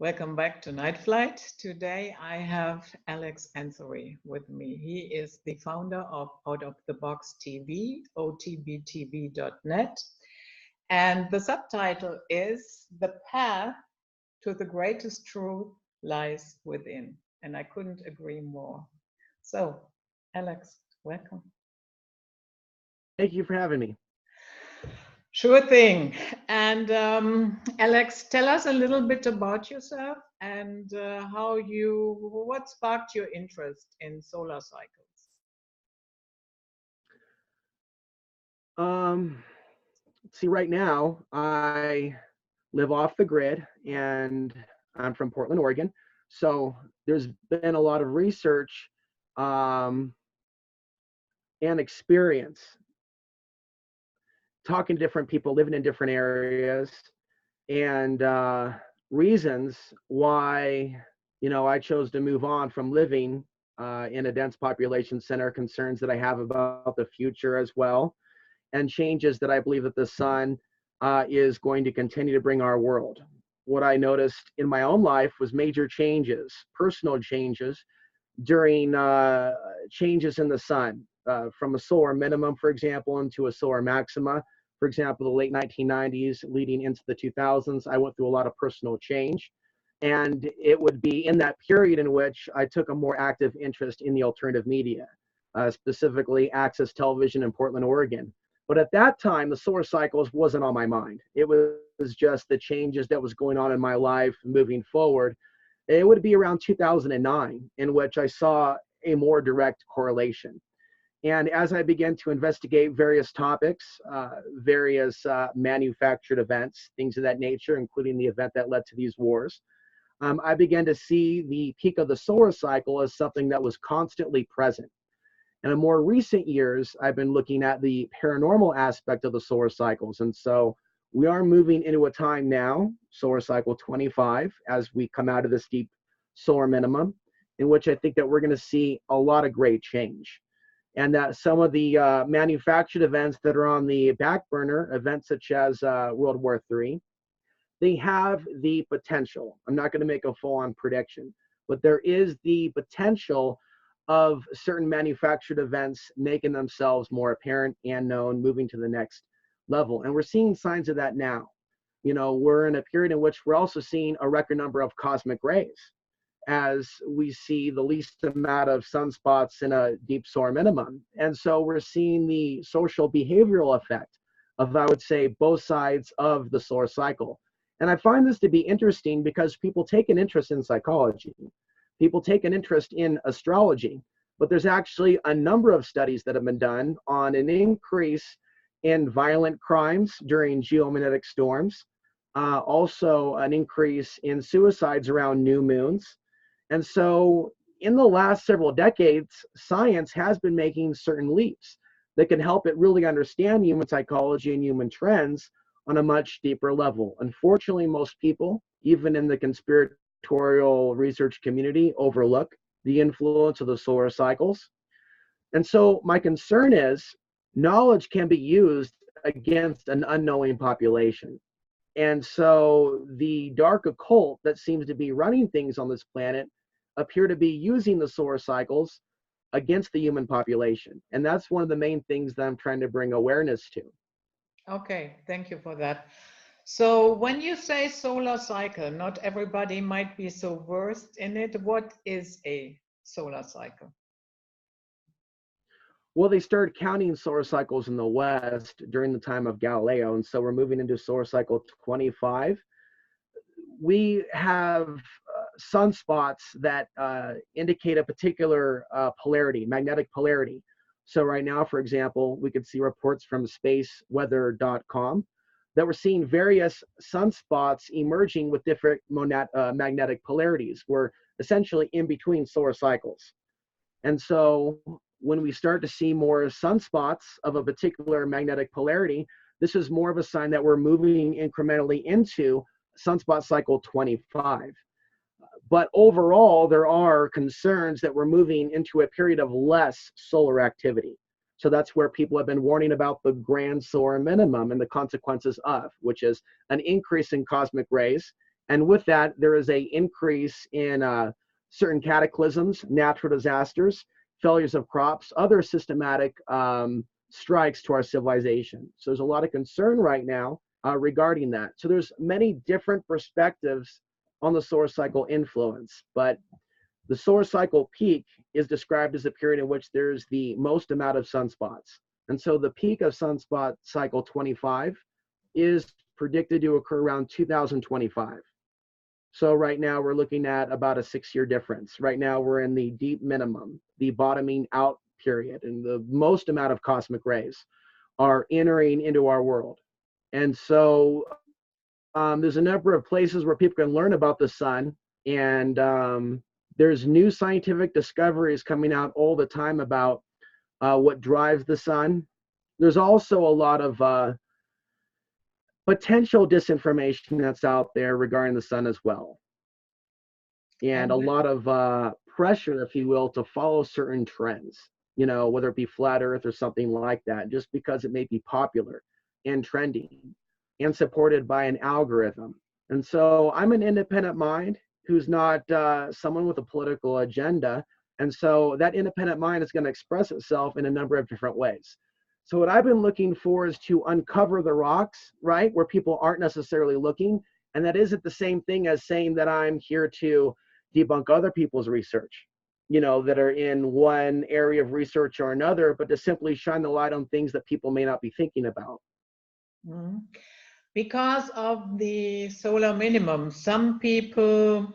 Welcome back to Nightflight. Today I have Alex Ansary with me. He is the founder of Out of the Box TV, OTBTV.net. And the subtitle is The Path to the Greatest Truth Lies Within. And I couldn't agree more. So, Alex, welcome. Thank you for having me. Sure thing. And Alex, tell us a little bit about yourself and what sparked your interest in solar cycles? See, right now I live off the grid and I'm from Portland, Oregon. So there's been a lot of research um, and experience talking to different people living in different areas and reasons why, I chose to move on from living in a dense population center, concerns that I have about the future as well, and changes that I believe that the sun is going to continue to bring our world. What I noticed in my own life was major changes, personal changes during changes in the sun, from a solar minimum, for example, into a solar maxima. For example, the late 1990s leading into the 2000s, I went through a lot of personal change. And it would be in that period in which I took a more active interest in the alternative media, specifically Access Television in Portland, Oregon. But at that time, the solar cycles wasn't on my mind. It was just the changes that was going on in my life moving forward. It would be around 2009 in which I saw a more direct correlation. And as I began to investigate various topics, various manufactured events, things of that nature, including the event that led to these wars, I began to see the peak of the solar cycle as something that was constantly present. And in more recent years, I've been looking at the paranormal aspect of the solar cycles. And so we are moving into a time now, solar cycle 25, as we come out of this deep solar minimum, in which I think that we're going to see a lot of great change. And that some of the manufactured events that are on the back burner, events such as World War III, they have the potential. I'm not going to make a full-on prediction, but there is the potential of certain manufactured events making themselves more apparent and known, moving to the next level. And we're seeing signs of that now. We're in a period in which we're also seeing a record number of cosmic rays, as we see the least amount of sunspots in a deep solar minimum. And so we're seeing the social behavioral effect of, I would say, both sides of the solar cycle. And I find this to be interesting because people take an interest in psychology. People take an interest in astrology, but there's actually a number of studies that have been done on an increase in violent crimes during geomagnetic storms, also an increase in suicides around new moons. And so in the last several decades, science has been making certain leaps that can help it really understand human psychology and human trends on a much deeper level. Unfortunately, most people, even in the conspiratorial research community, overlook the influence of the solar cycles. And so my concern is knowledge can be used against an unknowing population. And so the dark occult that seems to be running things on this planet appear to be using the solar cycles against the human population. And that's one of the main things that I'm trying to bring awareness to. Okay, thank you for that. So when you say solar cycle, not everybody might be so versed in it. What is a solar cycle? Well, they started counting solar cycles in the West during the time of Galileo, and so we're moving into solar cycle 25. We have sunspots that indicate a particular polarity, magnetic polarity. So right now, for example, we could see reports from spaceweather.com that we're seeing various sunspots emerging with different magnetic polarities. We're essentially in between solar cycles. And so when we start to see more sunspots of a particular magnetic polarity, this is more of a sign that we're moving incrementally into sunspot cycle 25. But overall, there are concerns that we're moving into a period of less solar activity. So that's where people have been warning about the grand solar minimum and the consequences of, which is an increase in cosmic rays And with that, there is a increase in certain cataclysms, natural disasters, failures of crops, other systematic strikes to our civilization. So there's a lot of concern right now regarding that. So there's many different perspectives on the solar cycle influence, but the solar cycle peak is described as a period in which there's the most amount of sunspots. And so the peak of sunspot cycle 25 is predicted to occur around 2025. So right now we're looking at about a 6-year difference. Right now we're in the deep minimum, the bottoming out period, and the most amount of cosmic rays are entering into our world. And so there's a number of places where people can learn about the sun, and there's new scientific discoveries coming out all the time about what drives the sun. There's also a lot of potential disinformation that's out there regarding the sun as well. And a lot of pressure, if you will, to follow certain trends, you know, whether it be flat earth or something like that, just because it may be popular and trending and supported by an algorithm. And so I'm an independent mind who's not someone with a political agenda. And so that independent mind is going to express itself in a number of different ways. So what I've been looking for is to uncover the rocks, right, where people aren't necessarily looking. And that isn't the same thing as saying that I'm here to debunk other people's research, you know, that are in one area of research or another, but to simply shine the light on things that people may not be thinking about. Mm-hmm. Because of the solar minimum, some people,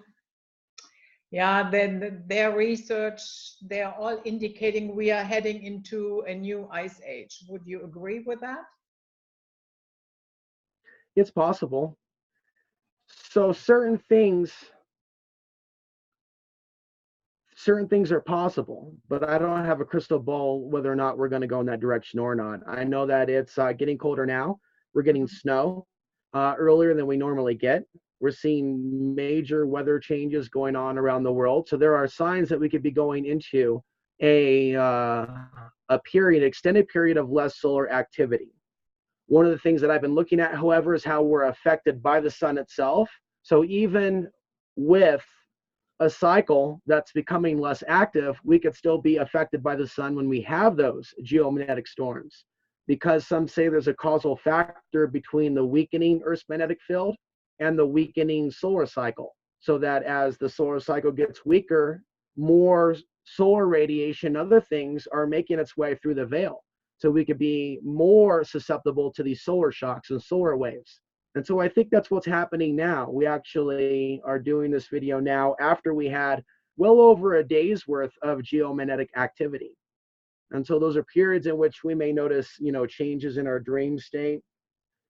yeah, then their research, they're all indicating we are heading into a new ice age. Would you agree with that? It's possible. So certain things are possible, but I don't have a crystal ball whether or not we're going to go in that direction or not. I know that it's getting colder now. We're getting snow earlier than we normally get. We're seeing major weather changes going on around the world. So there are signs that we could be going into a extended period of less solar activity. One of the things that I've been looking at, however, is how we're affected by the sun itself. So even with a cycle that's becoming less active, we could still be affected by the sun when we have those geomagnetic storms, because some say there's a causal factor between the weakening Earth's magnetic field and the weakening solar cycle, so that as the solar cycle gets weaker, more solar radiation, other things are making its way through the veil. So we could be more susceptible to these solar shocks and solar waves. And so I think that's what's happening now. We actually are doing this video now after we had well over a day's worth of geomagnetic activity. And so those are periods in which we may notice, you know, changes in our dream state,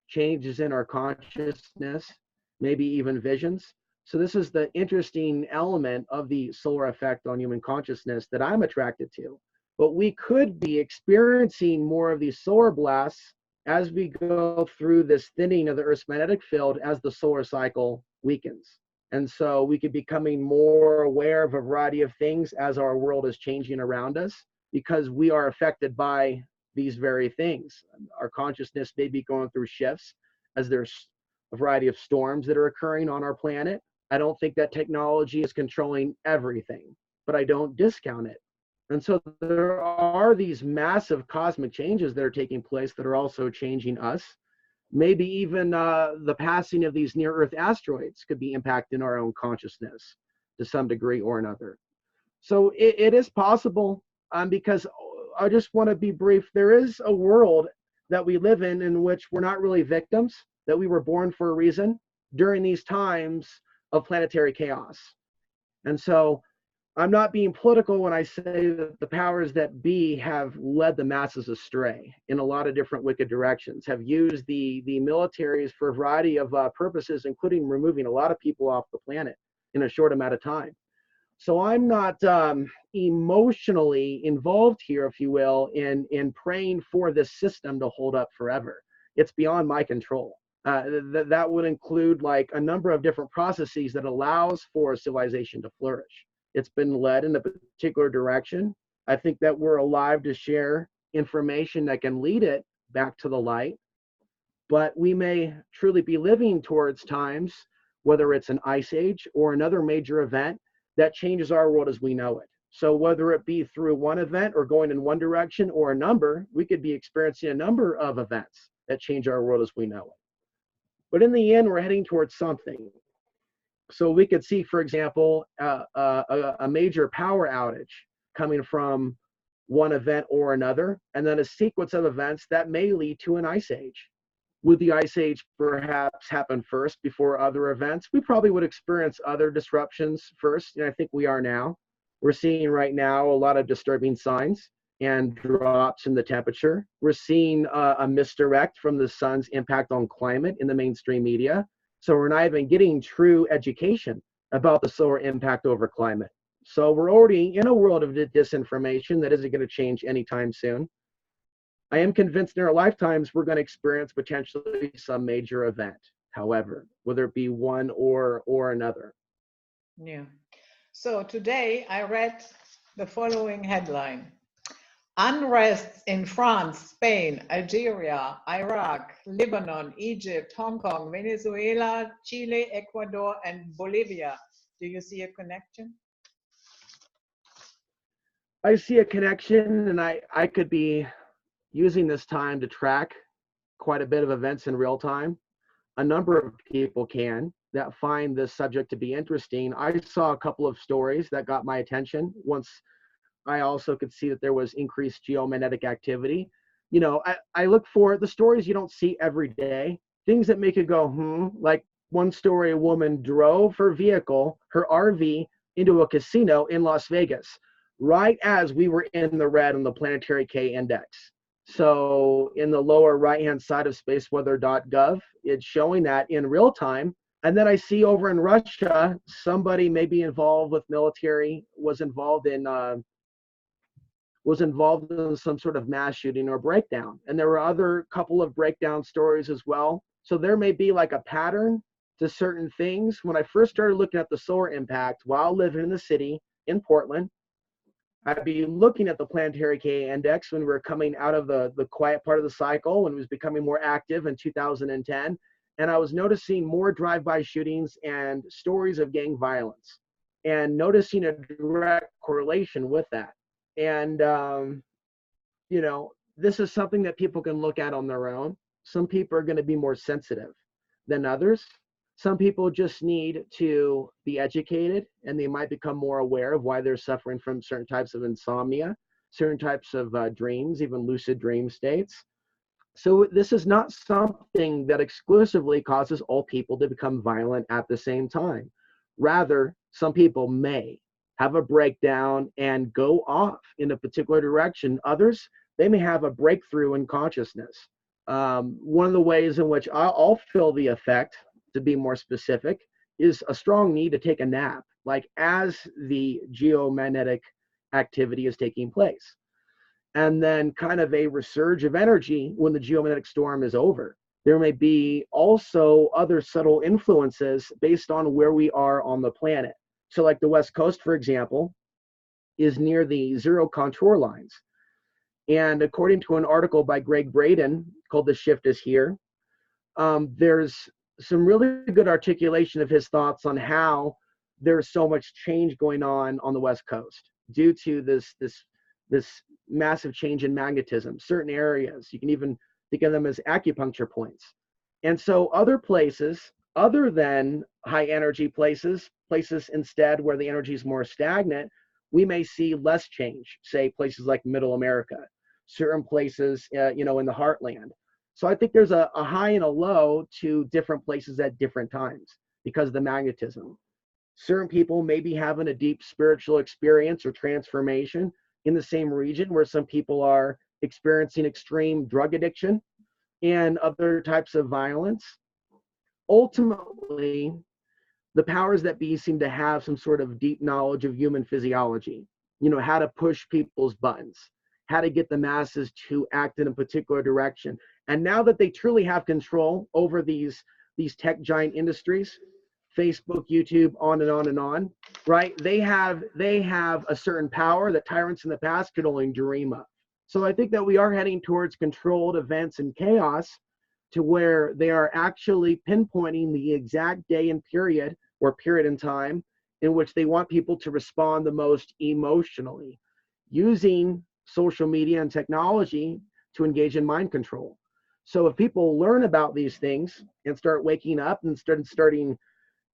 changes in our consciousness, maybe even visions. So this is the interesting element of the solar effect on human consciousness that I'm attracted to. But we could be experiencing more of these solar blasts as we go through this thinning of the Earth's magnetic field as the solar cycle weakens. And so we could be becoming more aware of a variety of things as our world is changing around us, because we are affected by these very things. Our consciousness may be going through shifts as there's a variety of storms that are occurring on our planet. I don't think that technology is controlling everything, but I don't discount it. And so there are these massive cosmic changes that are taking place that are also changing us. Maybe even the passing of these near-Earth asteroids could be impacting our own consciousness to some degree or another. So it is possible, because I just want to be brief. There is a world that we live in which we're not really victims, that we were born for a reason during these times of planetary chaos. And so I'm not being political when I say that the powers that be have led the masses astray in a lot of different wicked directions, have used the militaries for a variety of purposes, including removing a lot of people off the planet in a short amount of time. So I'm not emotionally involved here, if you will, in praying for this system to hold up forever. It's beyond my control. That would include like a number of different processes that allows for civilization to flourish. It's been led in a particular direction. I think that we're alive to share information that can lead it back to the light. But we may truly be living towards times whether it's an ice age or another major event that changes our world as we know it. So whether it be through one event or going in one direction or a number, we could be experiencing a number of events that change our world as we know it. But in the end, we're heading towards something. So we could see, for example, a major power outage coming from one event or another, and then a sequence of events that may lead to an ice age. Would the ice age perhaps happen first before other events? We probably would experience other disruptions first, and I think we are now. We're seeing right now a lot of disturbing signs and drops in the temperature. We're seeing a misdirect from the sun's impact on climate in the mainstream media. So we're not even getting true education about the solar impact over climate. So we're already in a world of disinformation that isn't going to change anytime soon. I am convinced in our lifetimes we're going to experience potentially some major event, however, whether it be one or another. Yeah. So today I read the following headline. Unrest in France, Spain, Algeria, Iraq, Lebanon, Egypt, Hong Kong, Venezuela, Chile, Ecuador, and Bolivia. Do you see a connection? I see a connection, and I could be using this time to track quite a bit of events in real time. A number of people can that find this subject to be interesting. I saw a couple of stories that got my attention once I also could see that there was increased geomagnetic activity. You know, I look for the stories you don't see every day, things that make you go, like one story, a woman drove her vehicle, her RV, into a casino in Las Vegas, right as we were in the red on the planetary K index. So in the lower right-hand side of spaceweather.gov, it's showing that in real time. And then I see over in Russia, somebody may be involved with military, was involved in some sort of mass shooting or breakdown. And there were other couple of breakdown stories as well. So there may be like a pattern to certain things. When I first started looking at the solar impact while living in the city in Portland, I'd be looking at the planetary K index when we were coming out of the quiet part of the cycle, when it was becoming more active in 2010. And I was noticing more drive-by shootings and stories of gang violence, and noticing a direct correlation with that. And, you know, this is something that people can look at on their own. Some people are going to be more sensitive than others. Some people just need to be educated, and they might become more aware of why they're suffering from certain types of insomnia, certain types of dreams, even lucid dream states. So this is not something that exclusively causes all people to become violent at the same time. Rather, some people may have a breakdown and go off in a particular direction. Others, they may have a breakthrough in consciousness. One of the ways in which I'll feel the effect, to be more specific, is a strong need to take a nap, like as the geomagnetic activity is taking place. And then kind of a resurge of energy when the geomagnetic storm is over. There may be also other subtle influences based on where we are on the planet. So like the West Coast, for example, is near the zero contour lines. And according to an article by Greg Braden called The Shift is Here, there's some really good articulation of his thoughts on how there's so much change going on the West Coast due to this massive change in magnetism. Certain areas, you can even think of them as acupuncture points. And so other places, other than high energy places instead where the energy is more stagnant, we may see less change, say places like Middle America, certain places, in the heartland. So I think there's a high and a low to different places at different times because of the magnetism. Certain people may be having a deep spiritual experience or transformation in the same region where some people are experiencing extreme drug addiction and other types of violence. Ultimately, the powers that be seem to have some sort of deep knowledge of human physiology, how to push people's buttons, how to get the masses to act in a particular direction. And now that they truly have control over these tech giant industries, Facebook, YouTube, on and on and on, right? They have a certain power that tyrants in the past could only dream of. So I think that we are heading towards controlled events and chaos to where they are actually pinpointing the exact day and period or period in time in which they want people to respond the most emotionally, using social media and technology to engage in mind control. So if people learn about these things and start waking up and starting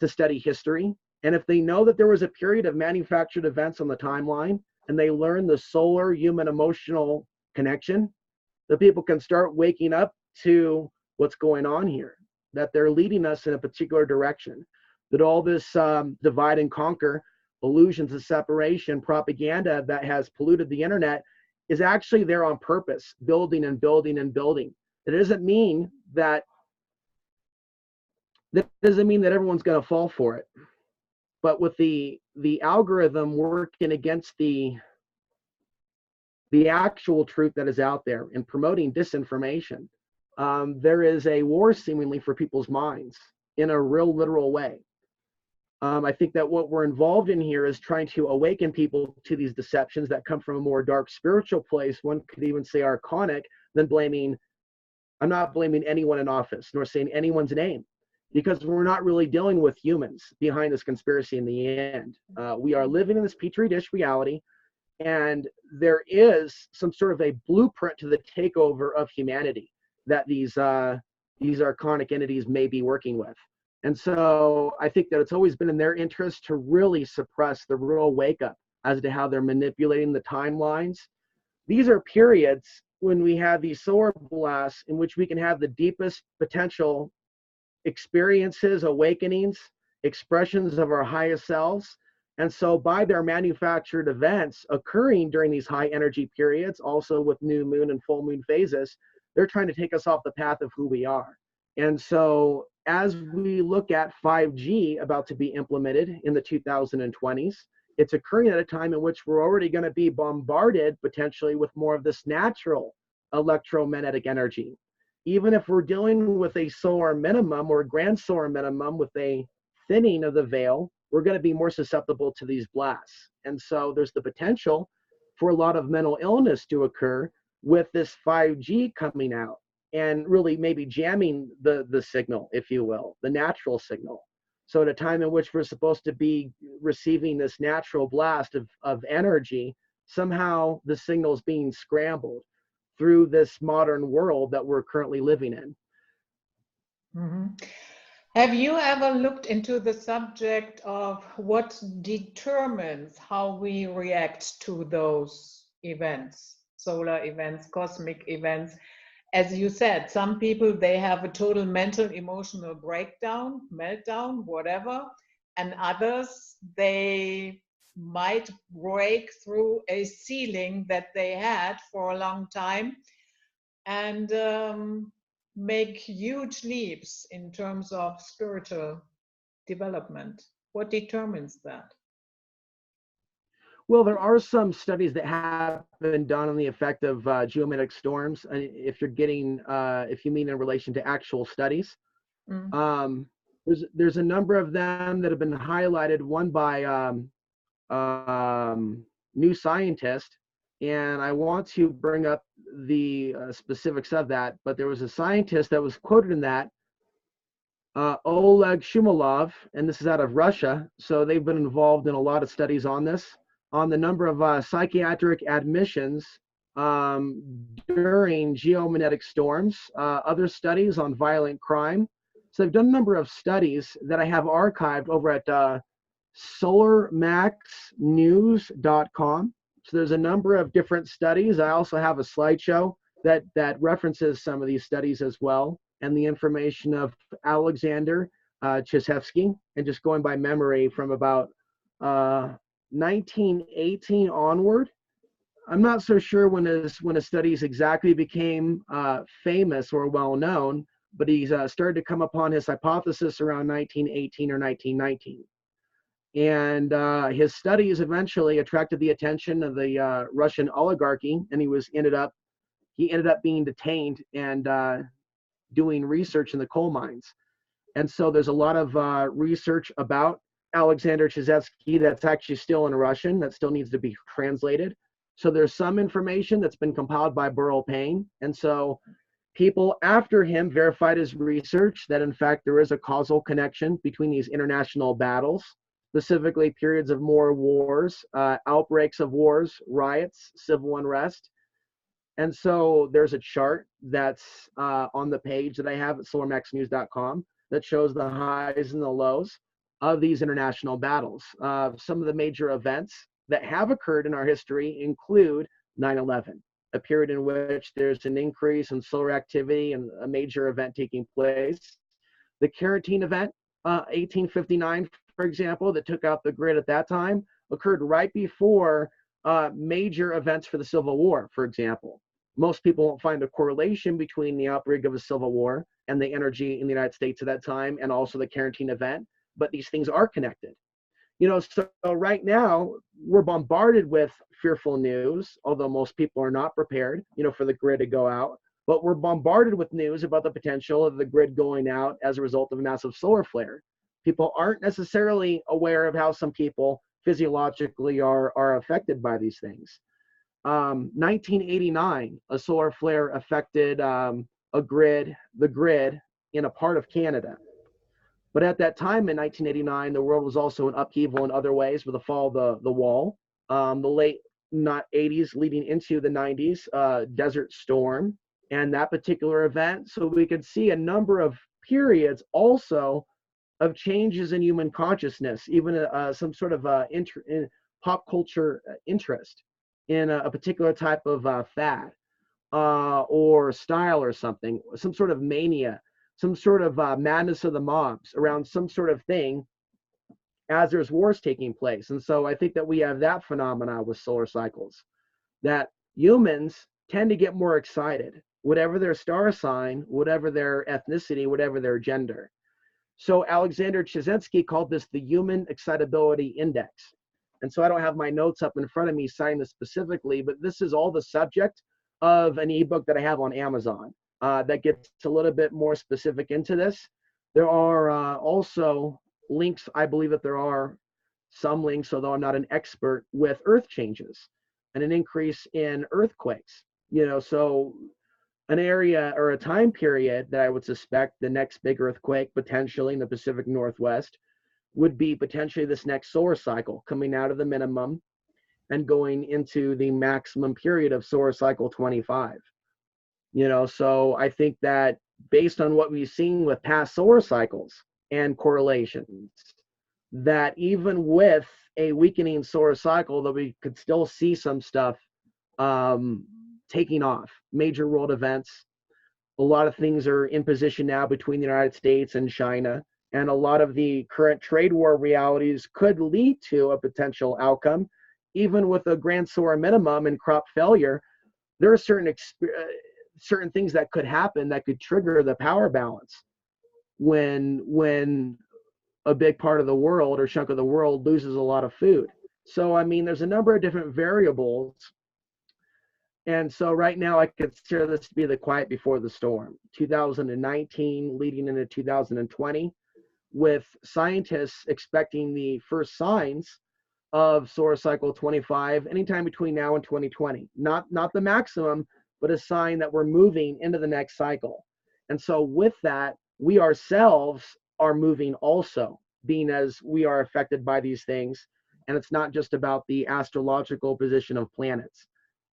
to study history, and if they know that there was a period of manufactured events on the timeline, and they learn the solar human emotional connection, the people can start waking up to what's going on here, that they're leading us in a particular direction, that all this divide and conquer, illusions of separation, propaganda that has polluted the internet is actually there on purpose, building and building and building. It doesn't mean that everyone's going to fall for it. But with the algorithm working against the actual truth that is out there and promoting disinformation, there is a war seemingly for people's minds in a real literal way. I think that what we're involved in here is trying to awaken people to these deceptions that come from a more dark spiritual place. One could even say archonic, than blaming. I'm not blaming anyone in office, nor saying anyone's name, because we're not really dealing with humans behind this conspiracy in the end. We are living in this petri dish reality, and there is some sort of a blueprint to the takeover of humanity that these archonic entities may be working with. And so I think that it's always been in their interest to really suppress the real wake up as to how they're manipulating the timelines. These are periods when we have these solar blasts in which we can have the deepest potential experiences, awakenings, expressions of our highest selves. And so by their manufactured events occurring during these high energy periods, also with new moon and full moon phases, they're trying to take us off the path of who we are. And so as we look at 5G about to be implemented in the 2020s, it's occurring at a time in which we're already going to be bombarded potentially with more of this natural electromagnetic energy. Even if we're dealing with a solar minimum or a grand solar minimum with a thinning of the veil, we're going to be more susceptible to these blasts. And so there's the potential for a lot of mental illness to occur with this 5G coming out and really maybe jamming the signal, if you will, the natural signal. So at a time in which we're supposed to be receiving this natural blast of energy, somehow the signal is being scrambled through this modern world that we're currently living in. Mm-hmm. Have you ever looked into the subject of what determines how we react to those events, solar events, cosmic events? As you said, some people, they have a total mental, emotional breakdown, meltdown, whatever, and others, they might break through a ceiling that they had for a long time and make huge leaps in terms of spiritual development. What determines that? Well, there are some studies that have been done on the effect of geomagnetic storms. If you're getting, if you mean in relation to actual studies, there's a number of them that have been highlighted. One by New Scientist, and I want to bring up the specifics of that. But there was a scientist that was quoted in that, Oleg Shumilov, and this is out of Russia. So they've been involved in a lot of studies on this, on the number of psychiatric admissions during geomagnetic storms, other studies on violent crime. So they've done a number of studies that I have archived over at solarmaxnews.com. So there's a number of different studies. I also have a slideshow that references some of these studies as well, and the information of Alexander Chizhevsky, and just going by memory from about 1918 onward. I'm not so sure when his studies exactly became famous or well known, but he's started to come upon his hypothesis around 1918 or 1919. And his studies eventually attracted the attention of the Russian oligarchy, and he ended up being detained and doing research in the coal mines. And so there's a lot of research about Alexander Chizhevsky that's actually still in Russian, that still needs to be translated. So there's some information that's been compiled by Burl Payne. And so People after him verified his research that in fact there is a causal connection between these international battles, specifically periods of more wars, outbreaks of wars, riots, civil unrest. And so there's a chart that's on the page that I have at solarmaxnews.com that shows the highs and the lows of these international battles. Some of the major events that have occurred in our history include 9/11, a period in which there's an increase in solar activity and a major event taking place. The Carotene event, 1859, for example, that took out the grid at that time, occurred right before major events for the Civil War, for example. Most people won't find a correlation between the outbreak of a civil war and the energy in the United States at that time, and also the Carotene event, but these things are connected. So right now we're bombarded with fearful news, although most people are not prepared, for the grid to go out. But we're bombarded with news about the potential of the grid going out as a result of a massive solar flare. People aren't necessarily aware of how some people physiologically are affected by these things. 1989, a solar flare affected the grid in a part of Canada. But at that time in 1989, the world was also in upheaval in other ways with the fall of the wall, the late 80s leading into the 90s, Desert Storm, and that particular event. So we could see a number of periods also of changes in human consciousness, even some sort of in pop culture interest in a particular type of fad or style or something, some sort of mania, some sort of madness of the mobs around some sort of thing as there's wars taking place. And so I think that we have that phenomena with solar cycles, that humans tend to get more excited, whatever their star sign, whatever their ethnicity, whatever their gender. So Alexander Chizinsky called this the Human Excitability Index. And so I don't have my notes up in front of me citing this specifically, but this is all the subject of an ebook that I have on Amazon that gets a little bit more specific into this. There are also links, I believe that there are some links, although I'm not an expert, with earth changes and an increase in earthquakes. So an area or a time period that I would suspect the next big earthquake potentially in the Pacific Northwest would be potentially this next solar cycle coming out of the minimum and going into the maximum period of solar cycle 25. So I think that based on what we've seen with past solar cycles and correlations, that even with a weakening solar cycle, that we could still see some stuff taking off, major world events. A lot of things are in position now between the United States and China, and a lot of the current trade war realities could lead to a potential outcome. Even with a grand solar minimum and crop failure, there are certain things that could happen that could trigger the power balance when a big part of the world or chunk of the world loses a lot of food. So, I mean, there's a number of different variables. And so right now I consider this to be the quiet before the storm. 2019 leading into 2020, with scientists expecting the first signs of solar cycle 25 anytime between now and 2020. Not the maximum, but a sign that we're moving into the next cycle. And so with that, we ourselves are moving also, being as we are affected by these things. And it's not just about the astrological position of planets.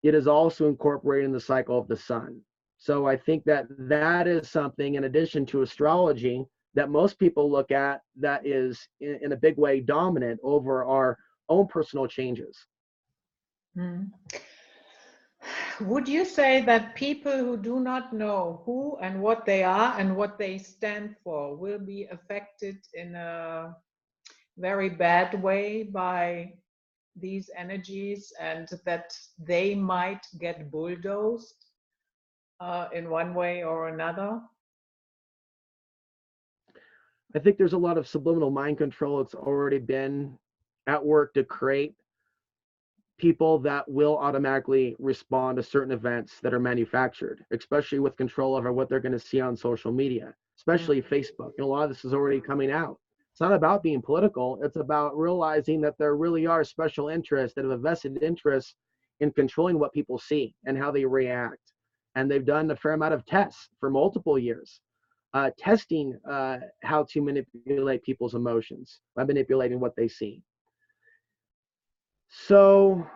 It is also incorporated in the cycle of the sun. So I think that that is something, in addition to astrology, that most people look at that is in a big way dominant over our own personal changes. Mm. Would you say that people who do not know who and what they are and what they stand for will be affected in a very bad way by these energies, and that they might get bulldozed in one way or another? I think there's a lot of subliminal mind control that's already been at work to create people that will automatically respond to certain events that are manufactured, especially with control over what they're going to see on social media, especially Facebook. And a lot of this is already coming out. It's not about being political. It's about realizing that there really are special interests that have a vested interest in controlling what people see and how they react. and they've done a fair amount of tests for multiple years, testing how to manipulate people's emotions by manipulating what they see. So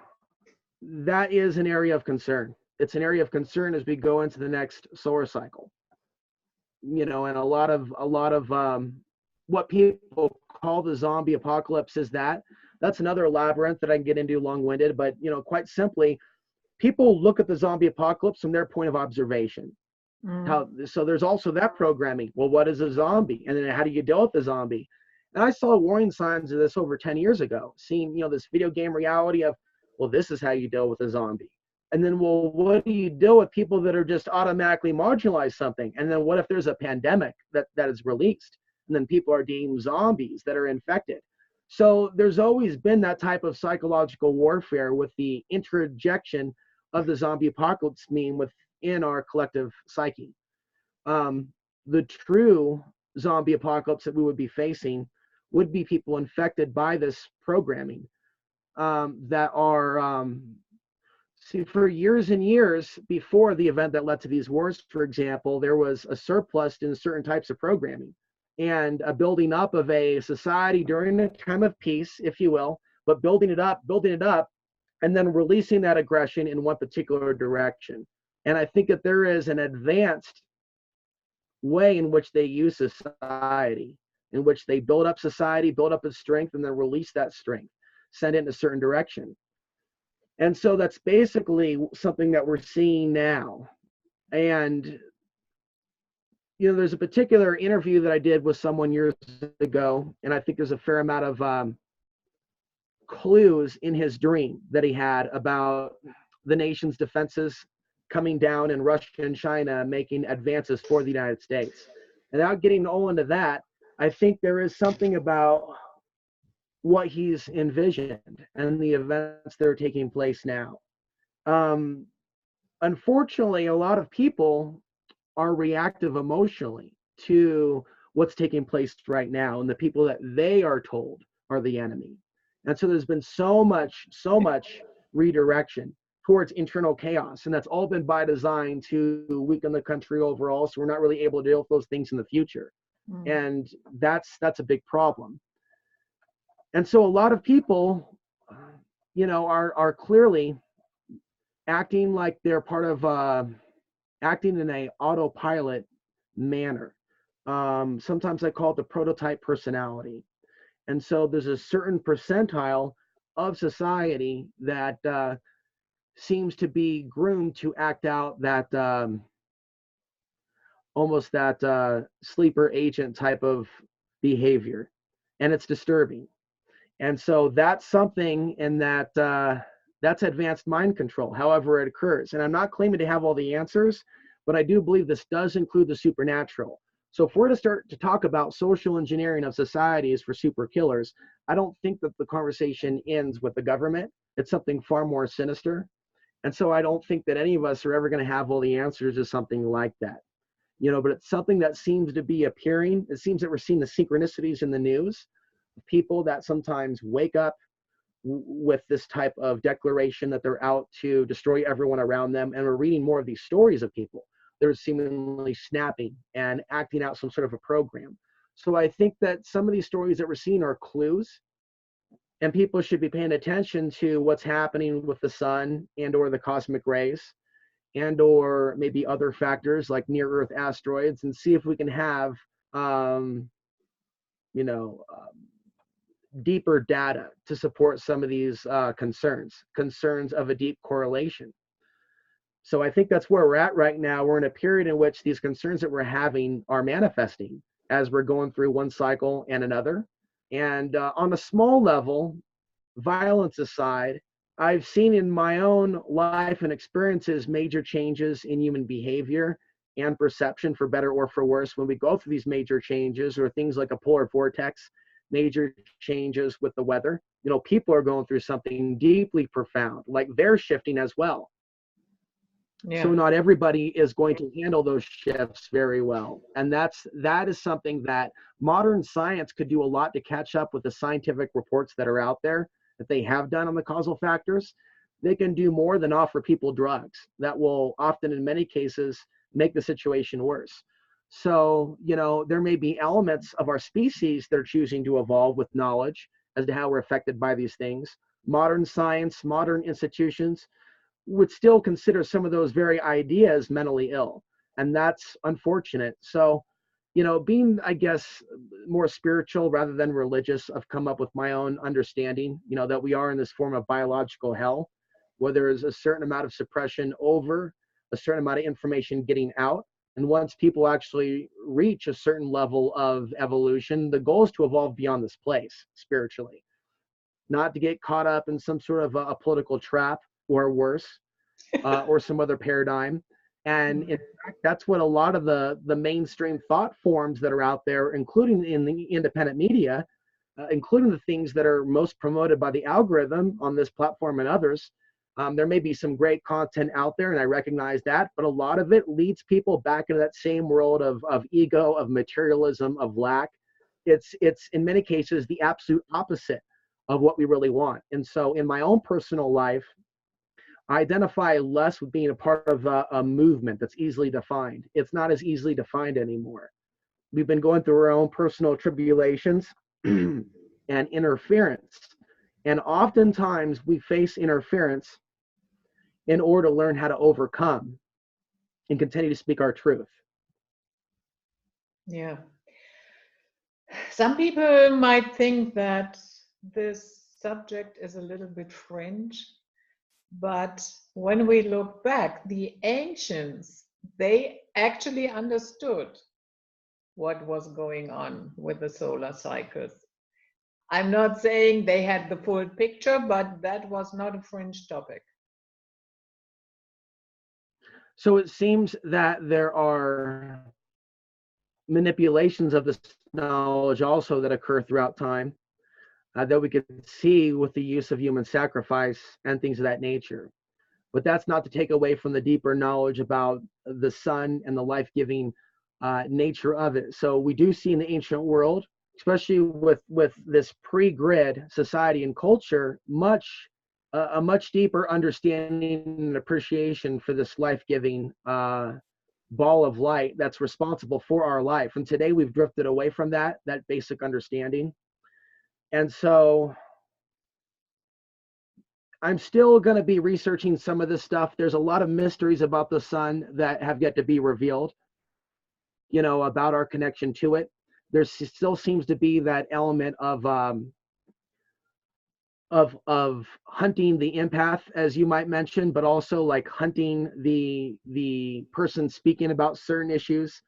that is an area of concern. It's an area of concern as we go into the next solar cycle. You know, and a lot of what people call the zombie apocalypse is that's another labyrinth that I can get into long-winded, but you know, quite simply, people look at the zombie apocalypse from their point of observation. So there's also that programming. Well, what is a zombie? And then how do you deal with the zombie? And I saw warning signs of this over 10 years ago, seeing, you know, this video game reality of, well, this is how you deal with a zombie. And then, well, what do you do with people that are just automatically marginalize something? And then what if there's a pandemic that is released? And then people are deemed zombies that are infected. So there's always been that type of psychological warfare with the interjection of the zombie apocalypse meme within our collective psyche. The true zombie apocalypse that we would be facing would be people infected by this programming that are see, for years and years before the event that led to these wars, for example, there was a surplus in certain types of programming and a building up of a society during a time of peace, if you will, but building it up, and then releasing that aggression in one particular direction. And I think that there is an advanced way in which they use society, in which they build up society, build up its strength, and then release that strength, send it in a certain direction. And so that's basically something that we're seeing now. And, you know, there's a particular interview that I did with someone years ago, and I think there's a fair amount of clues in his dream that he had about the nation's defenses coming down and Russia and China making advances for the United States. And without getting all into that, I think there is something about what he's envisioned and the events that are taking place now. Unfortunately, a lot of people are reactive emotionally to what's taking place right now and the people that they are told are the enemy. And so there's been so much redirection towards internal chaos, and that's all been by design to weaken the country overall, so we're not really able to deal with those things in the future. And that's a big problem. And so a lot of people, you know, are clearly acting like they're part of acting in a autopilot manner. Sometimes I call it the prototype personality. And so there's a certain percentile of society that seems to be groomed to act out that almost that sleeper agent type of behavior. And it's disturbing. And so that's something in that that's advanced mind control, however it occurs. And I'm not claiming to have all the answers, but I do believe this does include the supernatural. So if we're to start to talk about social engineering of societies for super killers, I don't think that the conversation ends with the government. It's something far more sinister. And so I don't think that any of us are ever going to have all the answers to something like that. You know, but it's something that seems to be appearing. It seems that we're seeing the synchronicities in the news. People that sometimes wake up with this type of declaration that they're out to destroy everyone around them. And we're reading more of these stories of people that are seemingly snapping and acting out some sort of a program. So I think that some of these stories that we're seeing are clues, and people should be paying attention to what's happening with the sun and or the cosmic rays and or maybe other factors like near Earth asteroids, and see if we can have, deeper data to support some of these concerns of a deep correlation. So I think that's where we're at right now. We're in a period in which these concerns that we're having are manifesting as we're going through one cycle and another. And on a small level, violence aside, I've seen in my own life and experiences major changes in human behavior and perception, for better or for worse, when we go through these major changes, or things like a polar vortex, major changes with the weather. You know, people are going through something deeply profound, like they're shifting as well. Yeah. So not everybody is going to handle those shifts very well. And that is something that modern science could do a lot to catch up with the scientific reports that are out there that they have done on the causal factors. they can do more than offer people drugs that will often, in many cases, make the situation worse. So, there may be elements of our species that are choosing to evolve with knowledge as to how we're affected by these things. Modern science, modern institutions would still consider some of those very ideas mentally ill. And that's unfortunate. So, being, I guess, more spiritual rather than religious, I've come up with my own understanding, that we are in this form of biological hell, where there is a certain amount of suppression over a certain amount of information getting out. And once people actually reach a certain level of evolution, the goal is to evolve beyond this place spiritually, not to get caught up in some sort of a political trap or worse, or some other paradigm. And in fact, that's what a lot of the mainstream thought forms that are out there, including in the independent media, including the things that are most promoted by the algorithm on this platform and others. There may be some great content out there, and I recognize that, but a lot of it leads people back into that same world of ego, of materialism, of lack. It's in many cases the absolute opposite of what we really want. And so in my own personal life, I identify less with being a part of a movement that's easily defined. It's not as easily defined anymore. We've been going through our own personal tribulations and interference. And oftentimes we face interference in order to learn how to overcome and continue to speak our truth. Yeah. Some people might think that this subject is a little bit fringe, but when we look back, the ancients, they actually understood what was going on with the solar cycles. I'm not saying they had the full picture, but that was not a fringe topic. So it seems that there are manipulations of this knowledge also that occur throughout time, that we could see with the use of human sacrifice and things of that nature. But that's not to take away from the deeper knowledge about the sun and the life-giving nature of it. So we do see in the ancient world, especially with this pre-grid society and culture, a much deeper understanding and appreciation for this life-giving ball of light that's responsible for our life. And today we've drifted away from that basic understanding. And so I'm still going to be researching some of this stuff. There's a lot of mysteries about the sun that have yet to be revealed, about our connection to it. There still seems to be that element of hunting the empath, as you might mention, but also like hunting the person speaking about certain issues.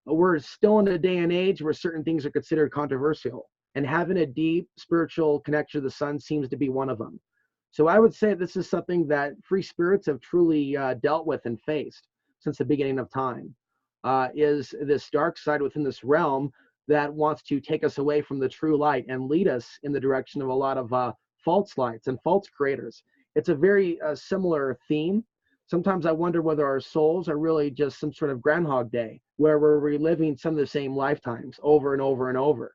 We're still in a day and age where certain things are considered controversial, and having a deep spiritual connection to the sun seems to be one of them. So I would say this is something that free spirits have truly dealt with and faced since the beginning of time, is this dark side within this realm that wants to take us away from the true light and lead us in the direction of a lot of false lights and false creators. It's a very similar theme. Sometimes I wonder whether our souls are really just some sort of Groundhog Day, where we're reliving some of the same lifetimes over and over and over.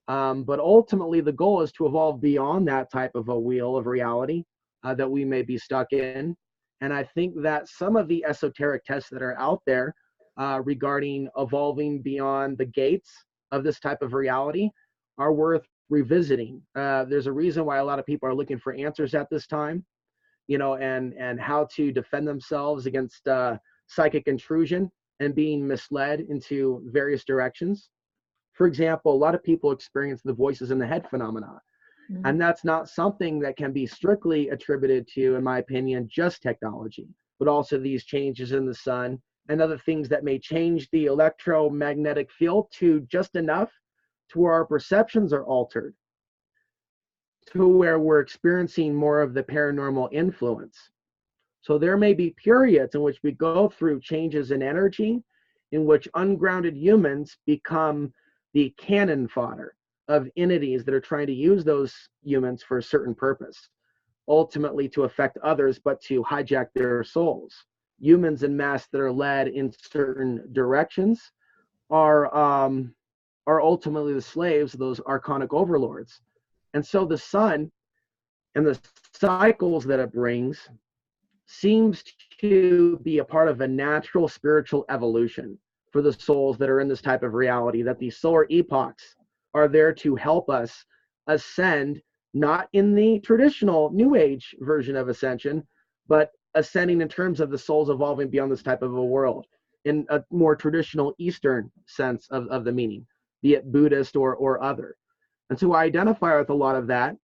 But ultimately, the goal is to evolve beyond that type of a wheel of reality that we may be stuck in. And I think that some of the esoteric tests that are out there regarding evolving beyond the gates of this type of reality are worth revisiting. There's a reason why a lot of people are looking for answers at this time, and how to defend themselves against psychic intrusion and being misled into various directions. For example, a lot of people experience the voices in the head phenomena. Mm-hmm. And that's not something that can be strictly attributed to, in my opinion, just technology, but also these changes in the sun and other things that may change the electromagnetic field to just enough to where our perceptions are altered, to where we're experiencing more of the paranormal influence. So there may be periods in which we go through changes in energy, in which ungrounded humans become the cannon fodder of entities that are trying to use those humans for a certain purpose, ultimately to affect others, but to hijack their souls. Humans en masse that are led in certain directions are ultimately the slaves of those archonic overlords. And so the sun and the cycles that it brings seems to be a part of a natural spiritual evolution for the souls that are in this type of reality, that these solar epochs are there to help us ascend, not in the traditional New Age version of ascension, but ascending in terms of the souls evolving beyond this type of a world in a more traditional Eastern sense of the meaning, be it Buddhist or other. And so I identify with a lot of that,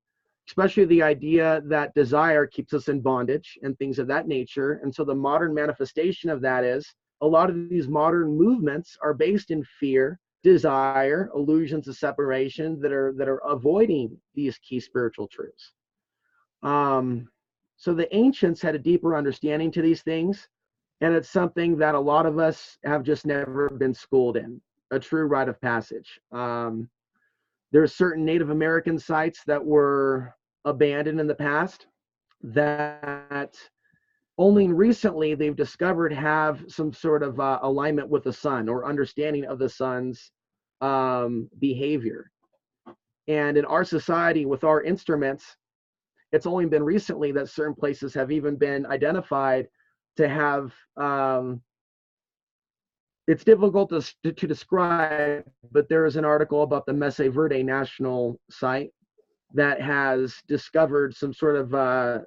especially the idea that desire keeps us in bondage and things of that nature. And so the modern manifestation of that is a lot of these modern movements are based in fear, desire, illusions of separation that are avoiding these key spiritual truths. So the ancients had a deeper understanding to these things, and it's something that a lot of us have just never been schooled in, a true rite of passage. There are certain Native American sites that were abandoned in the past that only recently they've discovered have some sort of alignment with the sun or understanding of the sun's behavior. And in our society, with our instruments, it's only been recently that certain places have even been identified to have it's difficult to describe, but there is an article about the Mesa Verde National Site that has discovered some sort of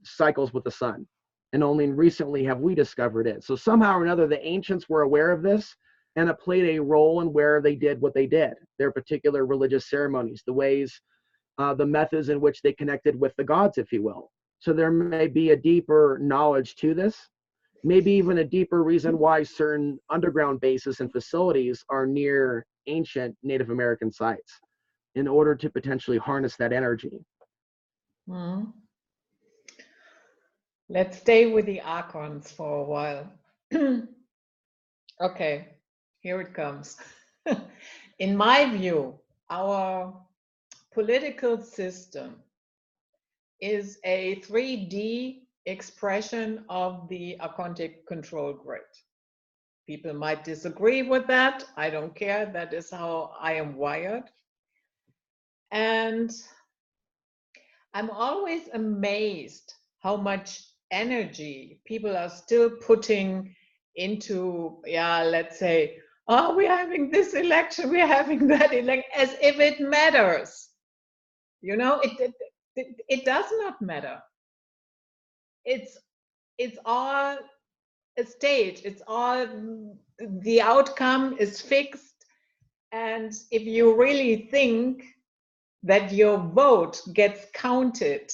cycles with the sun. And only recently have we discovered it. So somehow or another, the ancients were aware of this, and it played a role in where they did what they did, their particular religious ceremonies, the ways, the methods in which they connected with the gods, if you will. So there may be a deeper knowledge to this, maybe even a deeper reason why certain underground bases and facilities are near ancient Native American sites in order to potentially harness that energy. Mm. Let's stay with the archons for a while. Okay, here it comes. In my view, our political system is a 3D expression of the archontic control grid. People might disagree with that. I don't care. That is how I am wired. And I'm always amazed how much energy people are still putting into, yeah, let's say, oh, we're having this election, we're having that election, as if it matters. You know, it does not matter. It's all a stage. It's all, the outcome is fixed. And if you really think that your vote gets counted,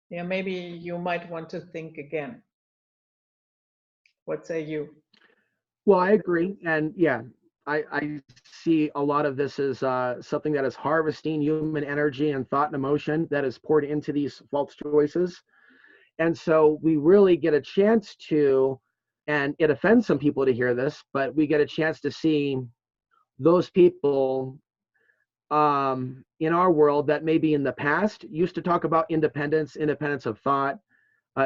yeah, maybe you might want to think again. What say you? Well, I agree. And yeah, I see a lot of this as something that is harvesting human energy and thought and emotion that is poured into these false choices. And so we really get a chance to, and it offends some people to hear this, but we get a chance to see those people in our world that maybe in the past used to talk about independence, independence of thought,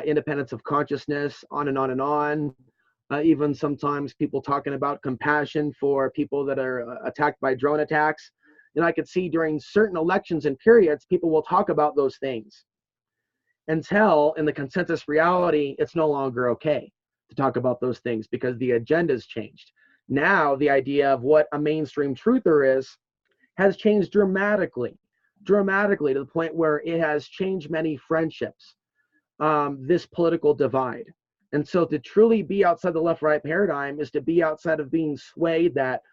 independence of consciousness, on and on and on. Even sometimes people talking about compassion for people that are attacked by drone attacks. And I could see during certain elections and periods, people will talk about those things until in the consensus reality, it's no longer okay to talk about those things because the agenda's changed. Now, the idea of what a mainstream truther is has changed dramatically to the point where it has changed many friendships, this political divide. And so to truly be outside the left-right paradigm is to be outside of being swayed that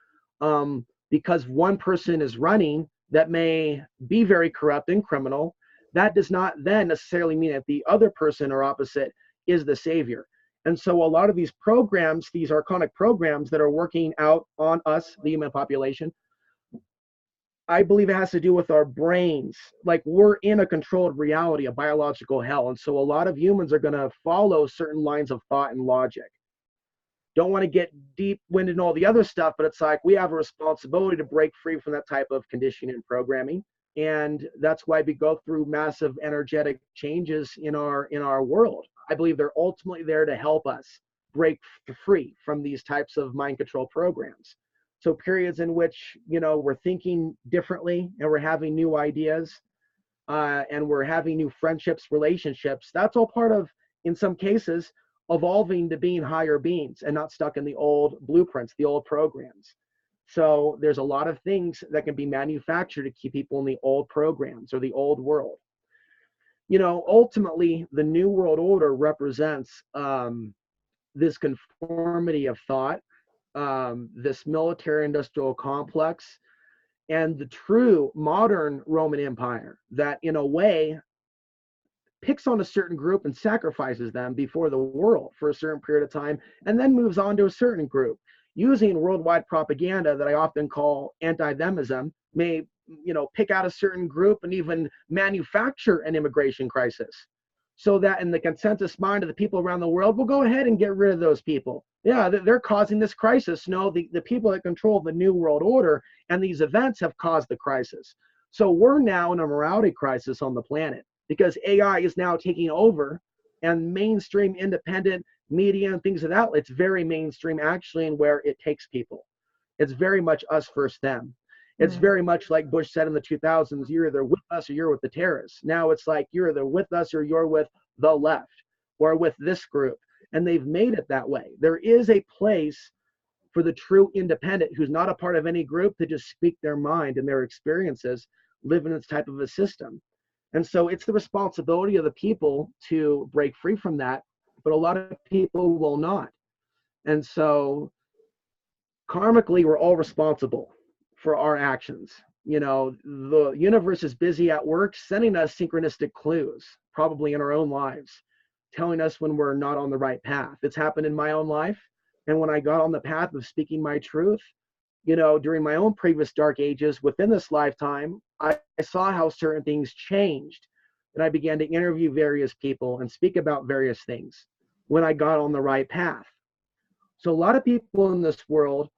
because one person is running that may be very corrupt and criminal, that does not then necessarily mean that the other person or opposite is the savior. And so a lot of these programs, these archonic programs that are working out on us, the human population, I believe it has to do with our brains. Like we're in a controlled reality, a biological hell. And so a lot of humans are going to follow certain lines of thought and logic. Don't want to get deep-winded and all the other stuff, but it's like we have a responsibility to break free from that type of conditioning and programming. And that's why we go through massive energetic changes in our world. I believe they're ultimately there to help us break free from these types of mind control programs. So periods in which, we're thinking differently and we're having new ideas, and we're having new friendships, relationships. That's all part of, in some cases, evolving to being higher beings and not stuck in the old blueprints, the old programs. So there's a lot of things that can be manufactured to keep people in the old programs or the old world. You know, ultimately, the New World Order represents this conformity of thought, this military industrial complex, and the true modern Roman Empire that, in a way, picks on a certain group and sacrifices them before the world for a certain period of time, and then moves on to a certain group. Using worldwide propaganda that I often call anti-themism, may, you know, pick out a certain group and even manufacture an immigration crisis, so that in the consensus mind of the people around the world, we'll go ahead and get rid of those people. Yeah, they're causing this crisis. No, the people that control the New World Order and these events have caused the crisis. So we're now in a morality crisis on the planet because AI is now taking over, and mainstream independent media and things of that, it's very mainstream actually in where it takes people. It's very much us versus them. It's very much like Bush said in the 2000s, you're either with us or you're with the terrorists. Now it's like you're either with us or you're with the left or with this group. And they've made it that way. There is a place for the true independent who's not a part of any group to just speak their mind and their experiences, live in this type of a system. And so it's the responsibility of the people to break free from that, but a lot of people will not. And so karmically, we're all responsible for our actions. You know, the universe is busy at work sending us synchronistic clues, probably in our own lives, telling us when we're not on the right path. It's happened in my own life. And when I got on the path of speaking my truth, you know, during my own previous dark ages within this lifetime, I saw how certain things changed. And I began to interview various people and speak about various things when I got on the right path. So a lot of people in this world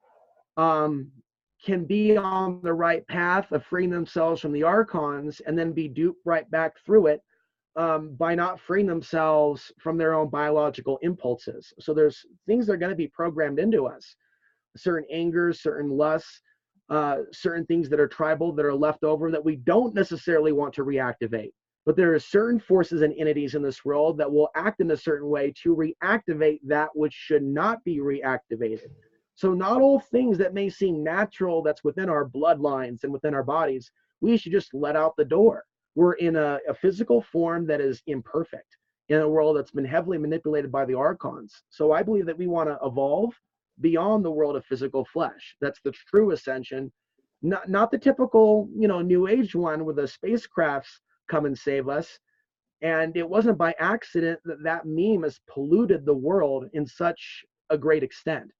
can be on the right path of freeing themselves from the archons and then be duped right back through it by not freeing themselves from their own biological impulses. So there's things that are going to be programmed into us, certain angers, certain lusts, certain things that are tribal, that are left over that we don't necessarily want to reactivate. But there are certain forces and entities in this world that will act in a certain way to reactivate that which should not be reactivated. So not all things that may seem natural that's within our bloodlines and within our bodies, we should just let out the door. We're in a physical form that is imperfect in a world that's been heavily manipulated by the archons. So I believe that we want to evolve beyond the world of physical flesh. That's the true ascension, not the typical, you know, new age one where the spacecrafts come and save us. And it wasn't by accident that that meme has polluted the world in such a great extent.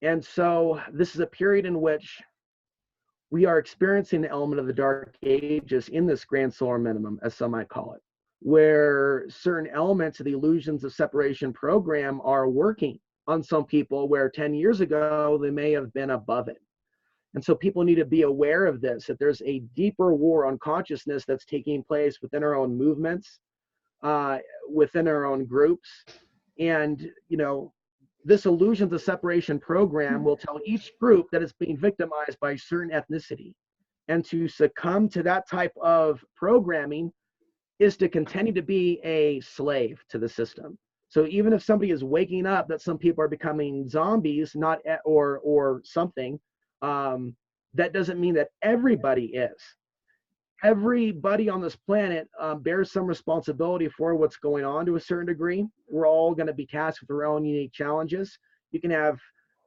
And so this is a period in which we are experiencing the element of the dark ages in this grand solar minimum, as some might call it, where certain elements of the illusions of separation program are working on some people where 10 years ago they may have been above it. And so people need to be aware of this, that there's a deeper war on consciousness that's taking place within our own movements, within our own groups. And, you know, this illusions of separation program will tell each group that it's being victimized by a certain ethnicity. And to succumb to that type of programming is to continue to be a slave to the system. So even if somebody is waking up that some people are becoming zombies, not or something, that doesn't mean that everybody is. Everybody on this planet bears some responsibility for what's going on to a certain degree. We're all going to be tasked with our own unique challenges. You can have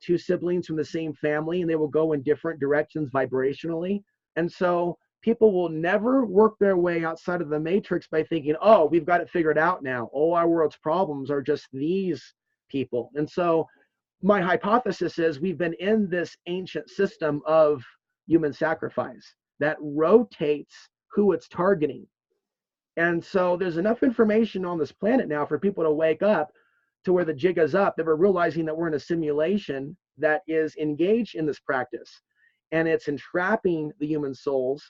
two siblings from the same family and they will go in different directions vibrationally. And so people will never work their way outside of the matrix by thinking, oh, we've got it figured out now. All our world's problems are just these people. And so my hypothesis is we've been in this ancient system of human sacrifice that rotates who it's targeting. And so there's enough information on this planet now for people to wake up to where the jig is up, that we're realizing that we're in a simulation that is engaged in this practice. And it's entrapping the human souls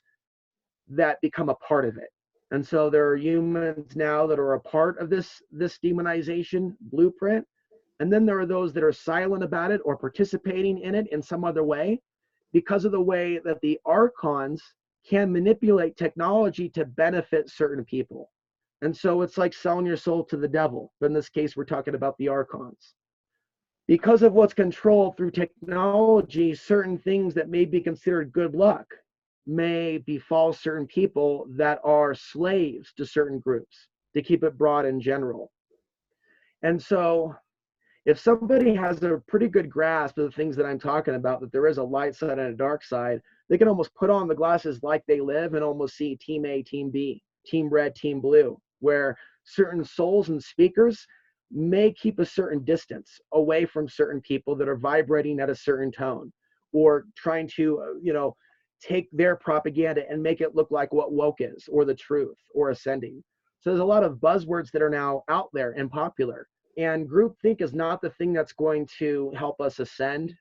that become a part of it. And so there are humans now that are a part of this demonization blueprint. And then there are those that are silent about it or participating in it in some other way, because of the way that the archons can manipulate technology to benefit certain people. And so it's like selling your soul to the devil. But in this case, we're talking about the archons. Because of what's controlled through technology, certain things that may be considered good luck may befall certain people that are slaves to certain groups, to keep it broad and general. And so if somebody has a pretty good grasp of the things that I'm talking about, that there is a light side and a dark side, they can almost put on the glasses like they live and almost see team A, team B, team red, team blue, where certain souls and speakers may keep a certain distance away from certain people that are vibrating at a certain tone, or trying to, take their propaganda and make it look like what woke is, or the truth, or ascending. So there's a lot of buzzwords that are now out there and popular. And groupthink is not the thing that's going to help us ascend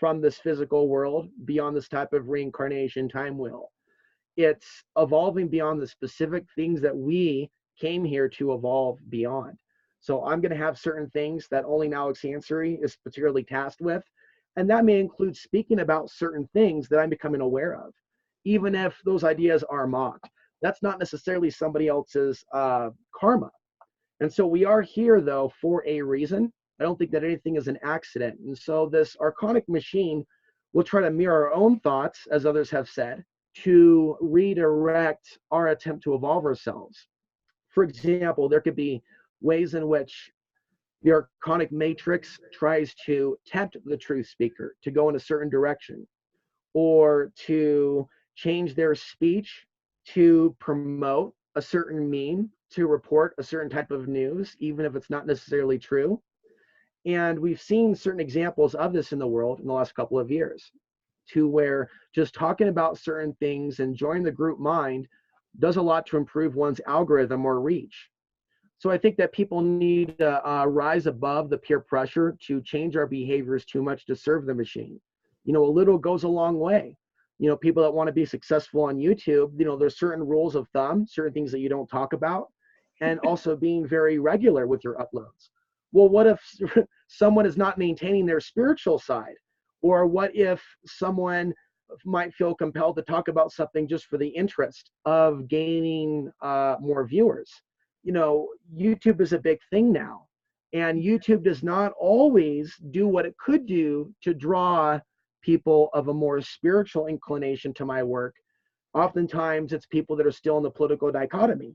from this physical world beyond this type of reincarnation time wheel. It's evolving beyond the specific things that we came here to evolve beyond. So I'm going to have certain things that only now Ansary is particularly tasked with. And that may include speaking about certain things that I'm becoming aware of, even if those ideas are mocked. That's not necessarily somebody else's karma. And so we are here, though, for a reason. I don't think that anything is an accident. And so this archonic machine will try to mirror our own thoughts, as others have said, to redirect our attempt to evolve ourselves. For example, there could be ways in which the archonic matrix tries to tempt the truth speaker to go in a certain direction, or to change their speech to promote a certain meme, to report a certain type of news, even if it's not necessarily true. And we've seen certain examples of this in the world in the last couple of years, to where just talking about certain things and joining the group mind does a lot to improve one's algorithm or reach. So I think that people need to rise above the peer pressure to change our behaviors too much to serve the machine. A little goes a long way. People that want to be successful on YouTube, there's certain rules of thumb, certain things that you don't talk about, and also being very regular with your uploads. Well, what if someone is not maintaining their spiritual side? Or what if someone might feel compelled to talk about something just for the interest of gaining more viewers? YouTube is a big thing now, and YouTube does not always do what it could do to draw people of a more spiritual inclination to my work. Oftentimes it's people that are still in the political dichotomy.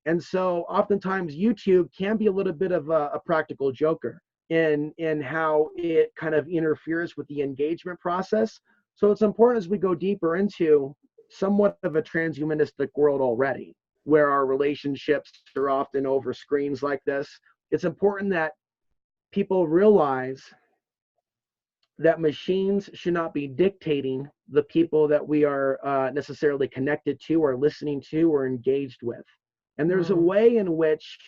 And so oftentimes YouTube can be a little bit of a practical joker in how it kind of interferes with the engagement process. So it's important, as we go deeper into somewhat of a transhumanistic world already, where our relationships are often over screens like this, it's important that people realize that machines should not be dictating the people that we are necessarily connected to, or listening to, or engaged with. And there's a way in which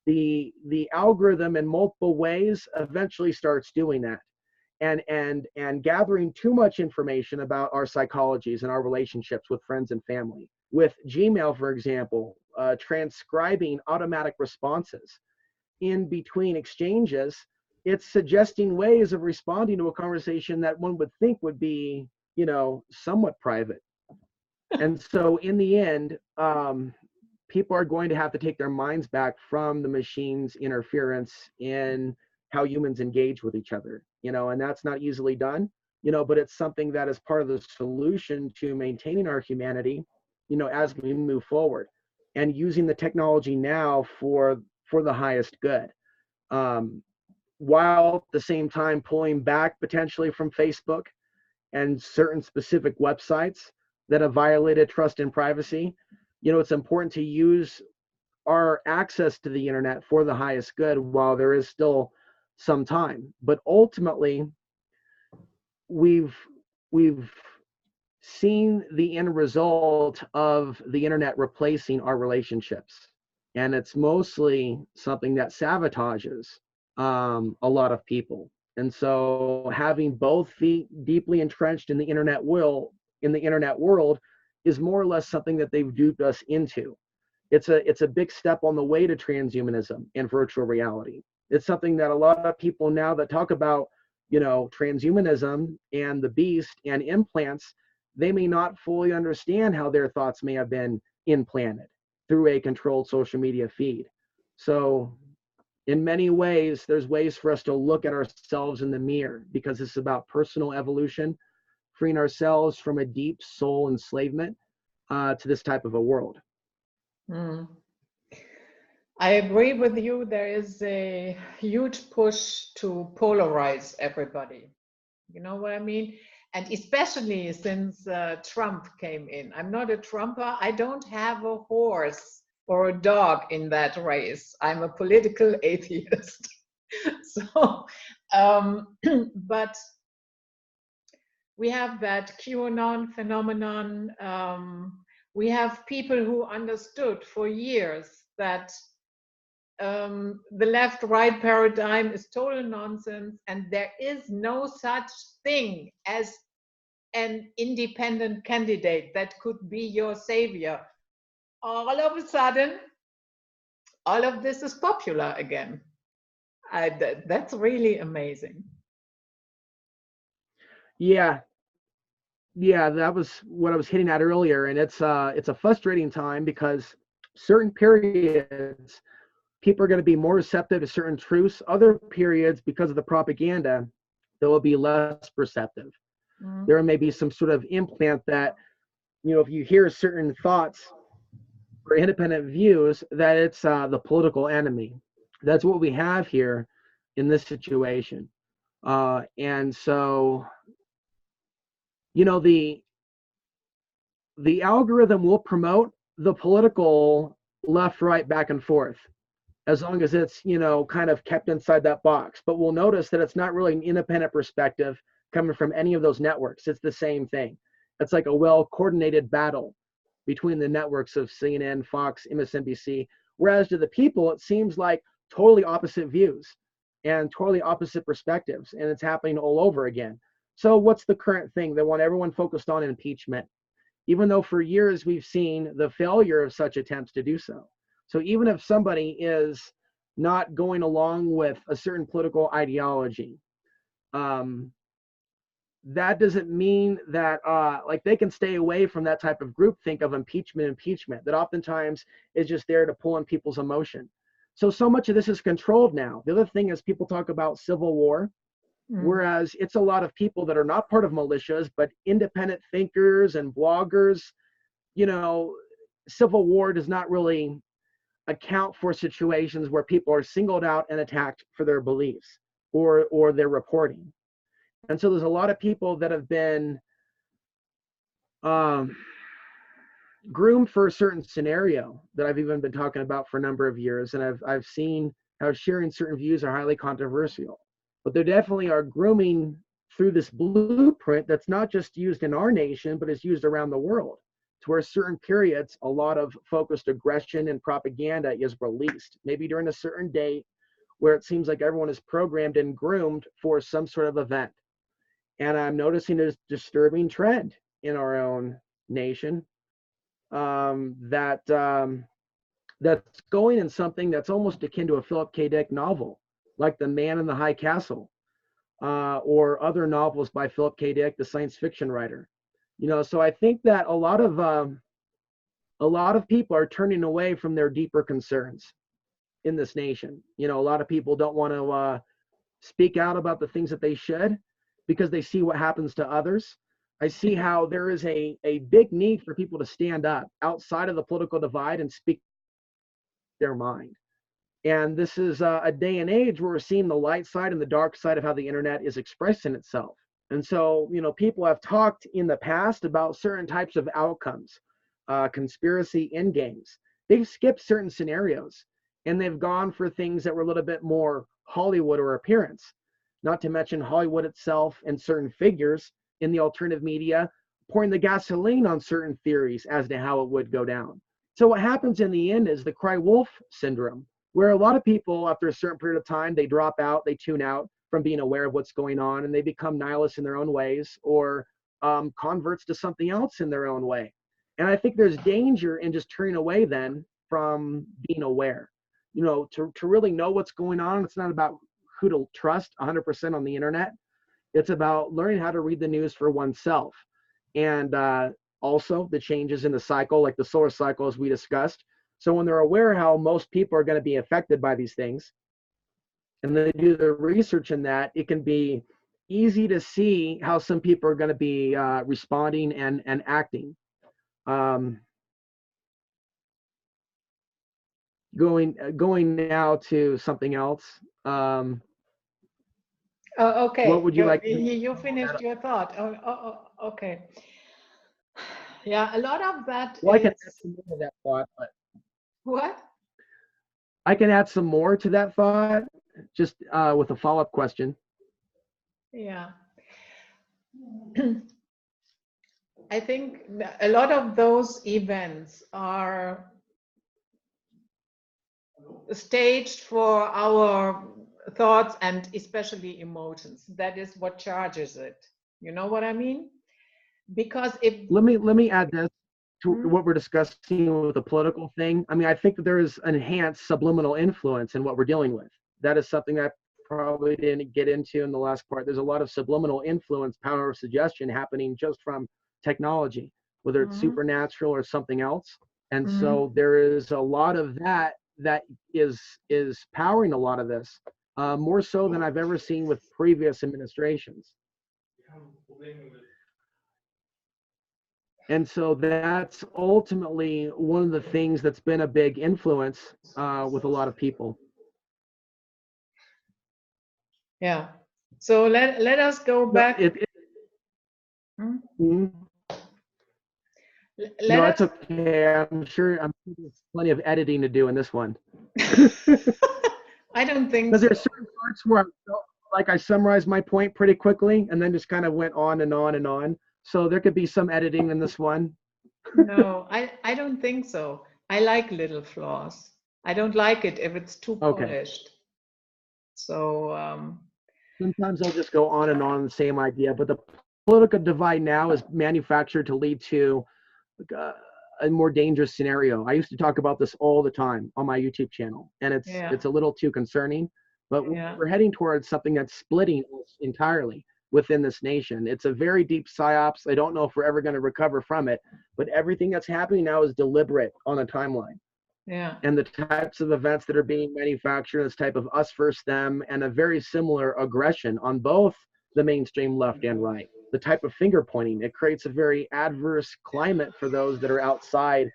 the algorithm in multiple ways eventually starts doing that, and gathering too much information about our psychologies and our relationships with friends and family. With Gmail, for example, transcribing automatic responses in between exchanges, it's suggesting ways of responding to a conversation that one would think would be, somewhat private. And so in the end, people are going to have to take their minds back from the machine's interference in how humans engage with each other, and that's not easily done, but it's something that is part of the solution to maintaining our humanity, as we move forward, and using the technology now for the highest good, while at the same time pulling back potentially from Facebook and certain specific websites that have violated trust and privacy. It's important to use our access to the internet for the highest good while there is still some time. But ultimately, we've seen the end result of the internet replacing our relationships, and it's mostly something that sabotages a lot of people. And so having both feet deeply entrenched in the internet world is more or less something that they've duped us into. It's a big step on the way to transhumanism and virtual reality. It's something that a lot of people now that talk about, transhumanism and the beast and implants, they may not fully understand how their thoughts may have been implanted through a controlled social media feed. So in many ways, there's ways for us to look at ourselves in the mirror, because this is about personal evolution, freeing ourselves from a deep soul enslavement to this type of a world. Mm. I agree with you. There is a huge push to polarize everybody. You know what I mean? And especially since Trump came in. I'm not a Trumper. I don't have a horse or a dog in that race. I'm a political atheist. So, but we have that QAnon phenomenon. We have people who understood for years that the left-right paradigm is total nonsense, and there is no such thing as an independent candidate that could be your savior. All of a sudden, all of this is popular again. That's really amazing. Yeah, that was what I was hitting at earlier, and it's a frustrating time, because certain periods people are going to be more receptive to certain truths. Other periods, because of the propaganda, they will be less perceptive. Mm. There may be some sort of implant that, if you hear certain thoughts or independent views, that it's the political enemy. That's what we have here in this situation. And so, the algorithm will promote the political left, right, back and forth, as long as it's, kind of kept inside that box. But we'll notice that it's not really an independent perspective coming from any of those networks. It's the same thing. It's like a well-coordinated battle between the networks of CNN, Fox, MSNBC, whereas to the people, it seems like totally opposite views and totally opposite perspectives, and it's happening all over again. So what's the current thing? They want everyone focused on impeachment, even though for years we've seen the failure of such attempts to do so. So even if somebody is not going along with a certain political ideology, that doesn't mean that like they can stay away from that type of groupthink of impeachment that oftentimes is just there to pull in people's emotion. So much of this is controlled now. The other thing is people talk about civil war, whereas it's a lot of people that are not part of militias, but independent thinkers and bloggers. Civil war does not really account for situations where people are singled out and attacked for their beliefs or their reporting. And so there's a lot of people that have been groomed for a certain scenario that I've even been talking about for a number of years. And I've seen how sharing certain views are highly controversial. But they definitely are grooming through this blueprint that's not just used in our nation, but is used around the world, to where certain periods, a lot of focused aggression and propaganda is released, maybe during a certain date where it seems like everyone is programmed and groomed for some sort of event. And I'm noticing a disturbing trend in our own nation that's going in something that's almost akin to a Philip K. Dick novel, like The Man in the High Castle, or other novels by Philip K. Dick, the science fiction writer. So I think that a lot of people are turning away from their deeper concerns in this nation. A lot of people don't want to speak out about the things that they should, because they see what happens to others. I see how there is a big need for people to stand up outside of the political divide and speak their mind. And this is a day and age where we're seeing the light side and the dark side of how the internet is expressing itself. And so, people have talked in the past about certain types of outcomes, conspiracy end games. They've skipped certain scenarios, and they've gone for things that were a little bit more Hollywood or appearance, not to mention Hollywood itself and certain figures in the alternative media pouring the gasoline on certain theories as to how it would go down. So what happens in the end is the cry wolf syndrome, where a lot of people, after a certain period of time, they drop out, they tune out from being aware of what's going on, and they become nihilists in their own ways, or converts to something else in their own way. And I think there's danger in just turning away then from being aware. To really know what's going on, it's not about who to trust 100% on the internet. It's about learning how to read the news for oneself. and also the changes in the cycle, like the solar cycle, as we discussed. So when they're aware how most people are going to be affected by these things, and they do the research in that, it can be easy to see how some people are going to be responding and acting. Going now to something else. Oh, okay. What would you like? You finished your thought. Okay. Yeah, a lot of that Well, I can is add some more to that thought, but what? I can add some more to that thought, just with a follow-up question. Yeah. I think a lot of those events are staged for our thoughts and especially emotions. That is what charges it. You know what I mean? Because if Let me add this to Hmm? what we're discussing with the political thing. I mean, I think that there is enhanced subliminal influence in what we're dealing with. That is something I probably didn't get into in the last part. There's a lot of subliminal influence, power of suggestion happening just from technology, whether it's Mhm. supernatural or something else. And Mhm. so there is a lot of that is powering a lot of this, more so than I've ever seen with previous administrations. And so that's ultimately one of the things that's been a big influence with a lot of people. Yeah. So let us go No, back. Hmm? Let no, it's us. okay. I'm sure there's plenty of editing to do in this one. I don't think Because so. there's certain parts where like I summarized my point pretty quickly and then just kind of went on and on and on. So there could be some editing in this one. No, I don't think so. I like little flaws. I don't like it if it's too Okay. polished. So Sometimes I'll just go on the same idea, but the political divide now is manufactured to lead to uh, a more dangerous scenario. I used to talk about this all the time on my YouTube channel, and yeah, it's a little too concerning. But yeah, we're heading towards something that's splitting us entirely within this nation. It's a very deep psyops. I don't know if we're ever going to recover from it, but everything that's happening now is deliberate on a timeline. yeah, And the types of events that are being manufactured, this type of us versus them, and a very similar aggression on both the mainstream left and right. The type of finger pointing, it creates a very adverse climate for those that are outside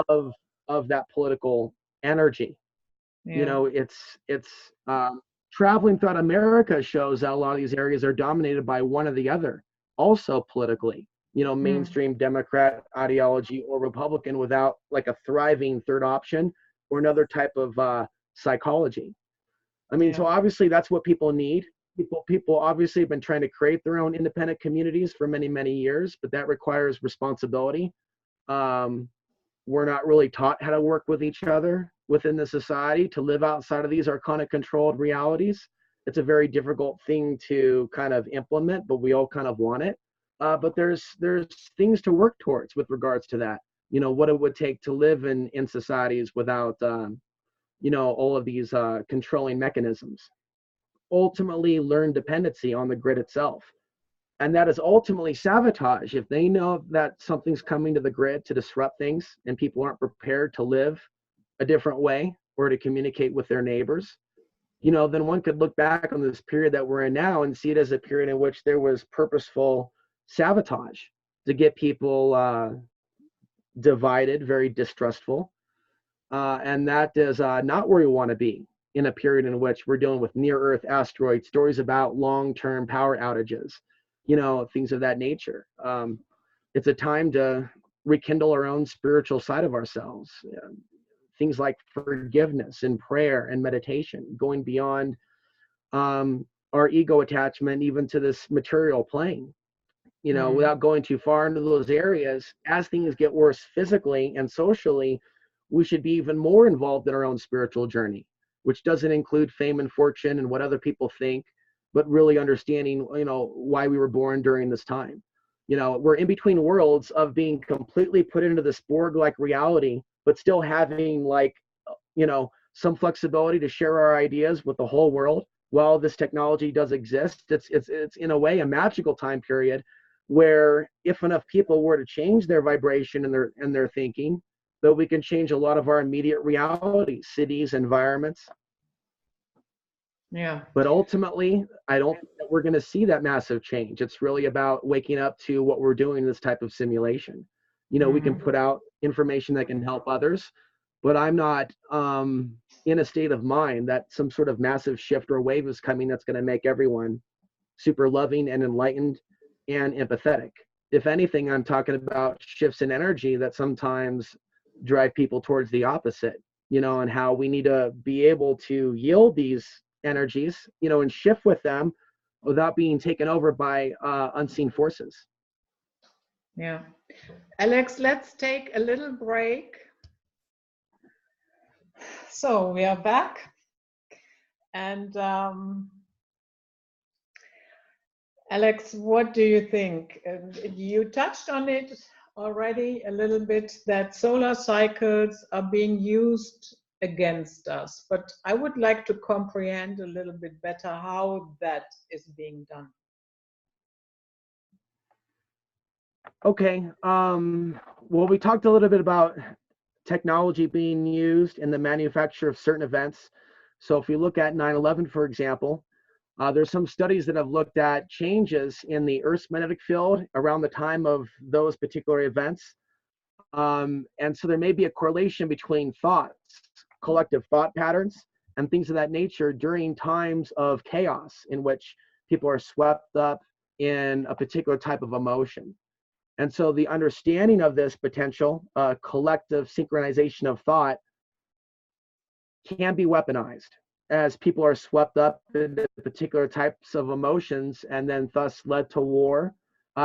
of of that political energy. You yeah. know, it's traveling throughout America shows that a lot of these areas are dominated by one or the other, also politically. You know, Mm, mainstream Democrat ideology or Republican without like a thriving third option or another type of psychology. I mean, yeah, so obviously that's what people need. People obviously have been trying to create their own independent communities for many years, but that requires responsibility. Um, we're not really taught how to work with each other within the society to live outside of these arcana controlled realities. It's a very difficult thing to kind of implement, but we all kind of want it. But there's things to work towards with regards to that. You know what it would take to live in societies without you know all of these controlling mechanisms. Ultimately, learn dependency on the grid itself, and that is ultimately sabotage. If they know that something's coming to the grid to disrupt things and people aren't prepared to live a different way or to communicate with their neighbors, you know, then one could look back on this period that we're in now and see it as a period in which there was purposeful sabotage to get people divided, very distrustful. And that is not where we want to be in a period in which we're dealing with near Earth asteroids, stories about long term power outages, you know, things of that nature. It's a time to rekindle our own spiritual side of ourselves. Things like forgiveness and prayer and meditation, going beyond our ego attachment, even to this material plane. You know, mm, without going too far into those areas, as things get worse physically and socially, we should be even more involved in our own spiritual journey, which doesn't include fame and fortune and what other people think, but really understanding, you know, why we were born during this time. You know, we're in between worlds of being completely put into this Borg-like reality, but still having like, you know, some flexibility to share our ideas with the whole world. While this technology does exist, it's in a way a magical time period, where if enough people were to change their vibration and their thinking, that we can change a lot of our immediate reality, cities, environments. Yeah. But ultimately, I don't think that we're going to see that massive change. It's really about waking up to what we're doing in this type of simulation. You know, we can put out information that can help others, but I'm not in a state of mind that some sort of massive shift or wave is coming that's going to make everyone super loving and enlightened and empathetic. If anything, I'm talking about shifts in energy that sometimes drive people towards the opposite, you know, and how we need to be able to yield these energies, you know, and shift with them without being taken over by unseen forces. Yeah. Alex, let's take a little break. So we are back. And Alex, what do you think? You touched on it already a little bit, that solar cycles are being used against us, but I would like to comprehend a little bit better how that is being done. Okay. Well, we talked a little bit about technology being used in the manufacture of certain events. So if you look at 9/11, for example, there's some studies that have looked at changes in the Earth's magnetic field around the time of those particular events. And so there may be a correlation between thoughts, collective thought patterns, and things of that nature during times of chaos in which people are swept up in a particular type of emotion. And so the understanding of this potential collective synchronization of thought can be weaponized as people are swept up in particular types of emotions and then thus led to war.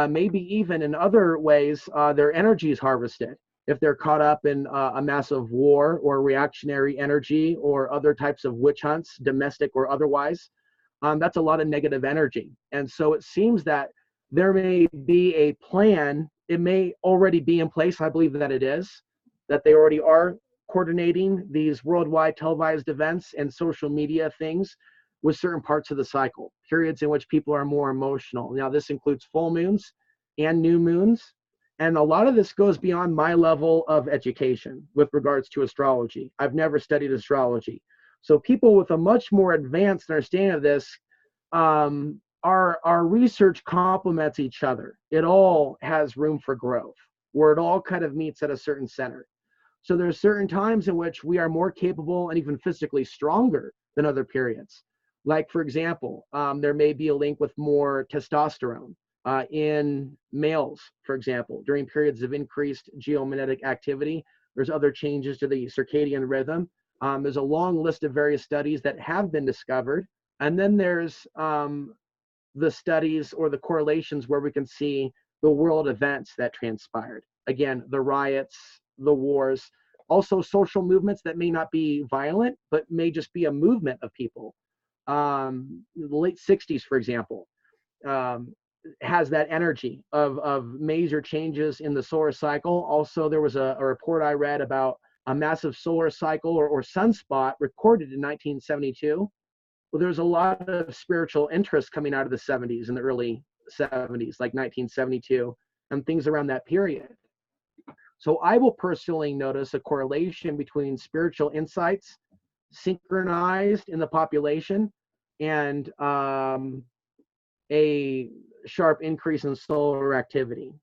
Maybe even in other ways, their energy is harvested. If they're caught up in a massive war or reactionary energy or other types of witch hunts, domestic or otherwise, that's a lot of negative energy. And so it seems that there may be a plan. It may already be in place. I believe that it is, that they already are coordinating these worldwide televised events and social media things with certain parts of the cycle, periods in which people are more emotional. Now, this includes full moons and new moons. And a lot of this goes beyond my level of education with regards to astrology. I've never studied astrology. So people with a much more advanced understanding of this, our research complements each other. It all has room for growth, where it all kind of meets at a certain center. So there's certain times in which we are more capable and even physically stronger than other periods. Like, for example, there may be a link with more testosterone in males, for example, during periods of increased geomagnetic activity. There's other changes to the circadian rhythm. There's a long list of various studies that have been discovered. And then there's the studies or the correlations where we can see the world events that transpired. Again, the riots, the wars, also social movements that may not be violent, but may just be a movement of people. The late 60s, for example, has that energy of major changes in the solar cycle. Also, there was a report I read about a massive solar cycle or sunspot recorded in 1972. Well, there's a lot of spiritual interest coming out of the 70s and the early 70s, like 1972, and things around that period. So I will personally notice a correlation between spiritual insights synchronized in the population and a sharp increase in solar activity.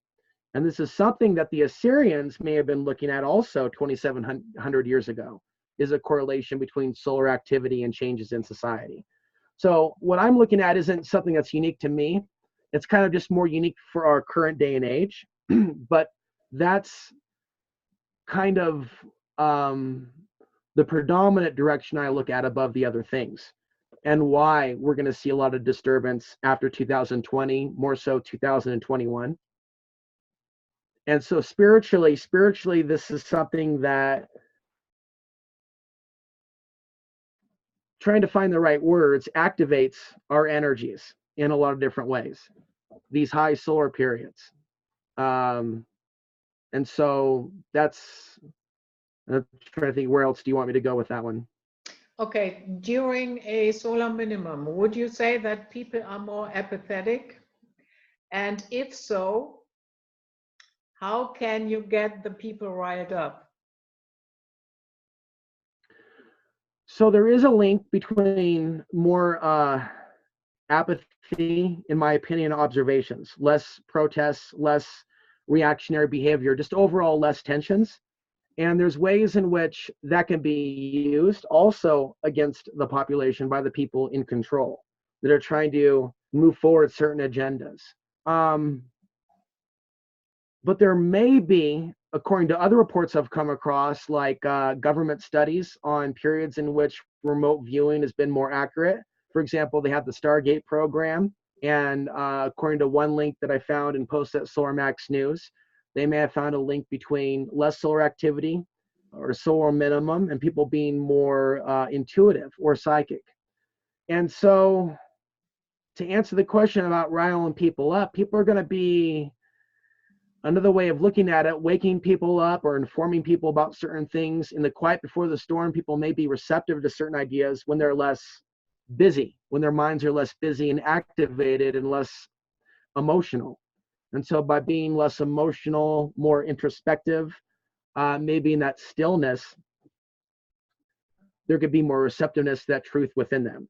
And this is something that the Assyrians may have been looking at also 2,700 years ago, is a correlation between solar activity and changes in society. So what I'm looking at isn't something that's unique to me. It's kind of just more unique for our current day and age. But that's kind of the predominant direction I look at above the other things, and why we're going to see a lot of disturbance after 2020, more so 2021. And so spiritually, this is something that, trying to find the right words, activates our energies in a lot of different ways, these high solar periods. And so that's, I'm trying to think, where else do you want me to go with that one? Okay, during a solar minimum, would you say that people are more apathetic And if so, how can you get the people riled up? So there is a link between more apathy, in my opinion, observations, less protests, less reactionary behavior, just overall less tensions. And there's ways in which that can be used also against the population by the people in control that are trying to move forward certain agendas. But there may be, according to other reports I've come across, like government studies on periods in which remote viewing has been more accurate. For example, they have the Stargate program, and according to one link that I found in post at Solar Max News, they may have found a link between less solar activity or solar minimum and people being more intuitive or psychic. And so, to answer the question about riling people up, people are going to be, another way of looking at it, waking people up or informing people about certain things in the quiet before the storm. People may be receptive to certain ideas when they're less busy, when their minds are less busy and activated and less emotional. And so by being less emotional, more introspective, maybe in that stillness, there could be more receptiveness to that truth within them.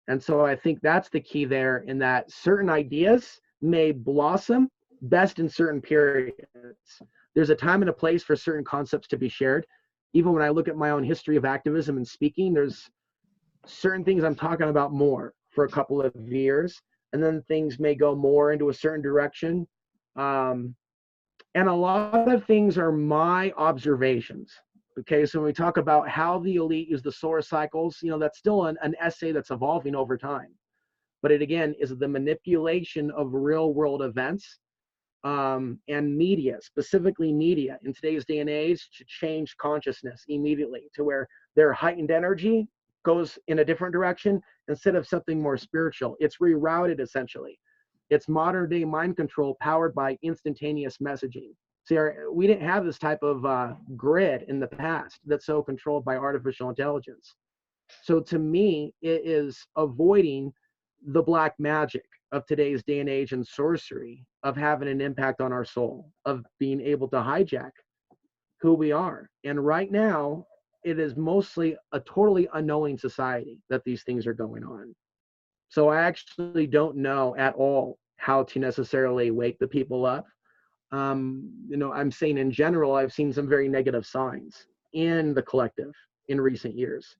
And so I think that's the key there, in that certain ideas may blossom best in certain periods. There's a time and a place for certain concepts to be shared. Even when I look at my own history of activism and speaking, there's certain things I'm talking about more for a couple of years, and then things may go more into a certain direction. And a lot of things are my observations. Okay, so when we talk about how the elite use the solar cycles, that's still an essay that's evolving over time. But it, again, is the manipulation of real world events and media, specifically media in today's day and age, to change consciousness immediately to where their heightened energy goes in a different direction instead of something more spiritual. It's rerouted essentially. It's modern day mind control powered by instantaneous messaging. See, we didn't have this type of grid in the past that's so controlled by artificial intelligence. So to me, it is avoiding the black magic of today's day and age and sorcery of having an impact on our soul, of being able to hijack who we are. And right now, it is mostly a totally unknowing society that these things are going on. So I actually don't know at all how to necessarily wake the people up. I'm saying in general, I've seen some very negative signs in the collective in recent years.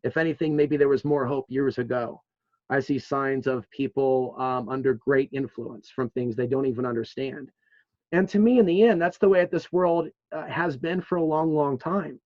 If anything, maybe there was more hope years ago. I see signs of people under great influence from things they don't even understand. And to me, in the end, that's the way this world has been for a long, long time.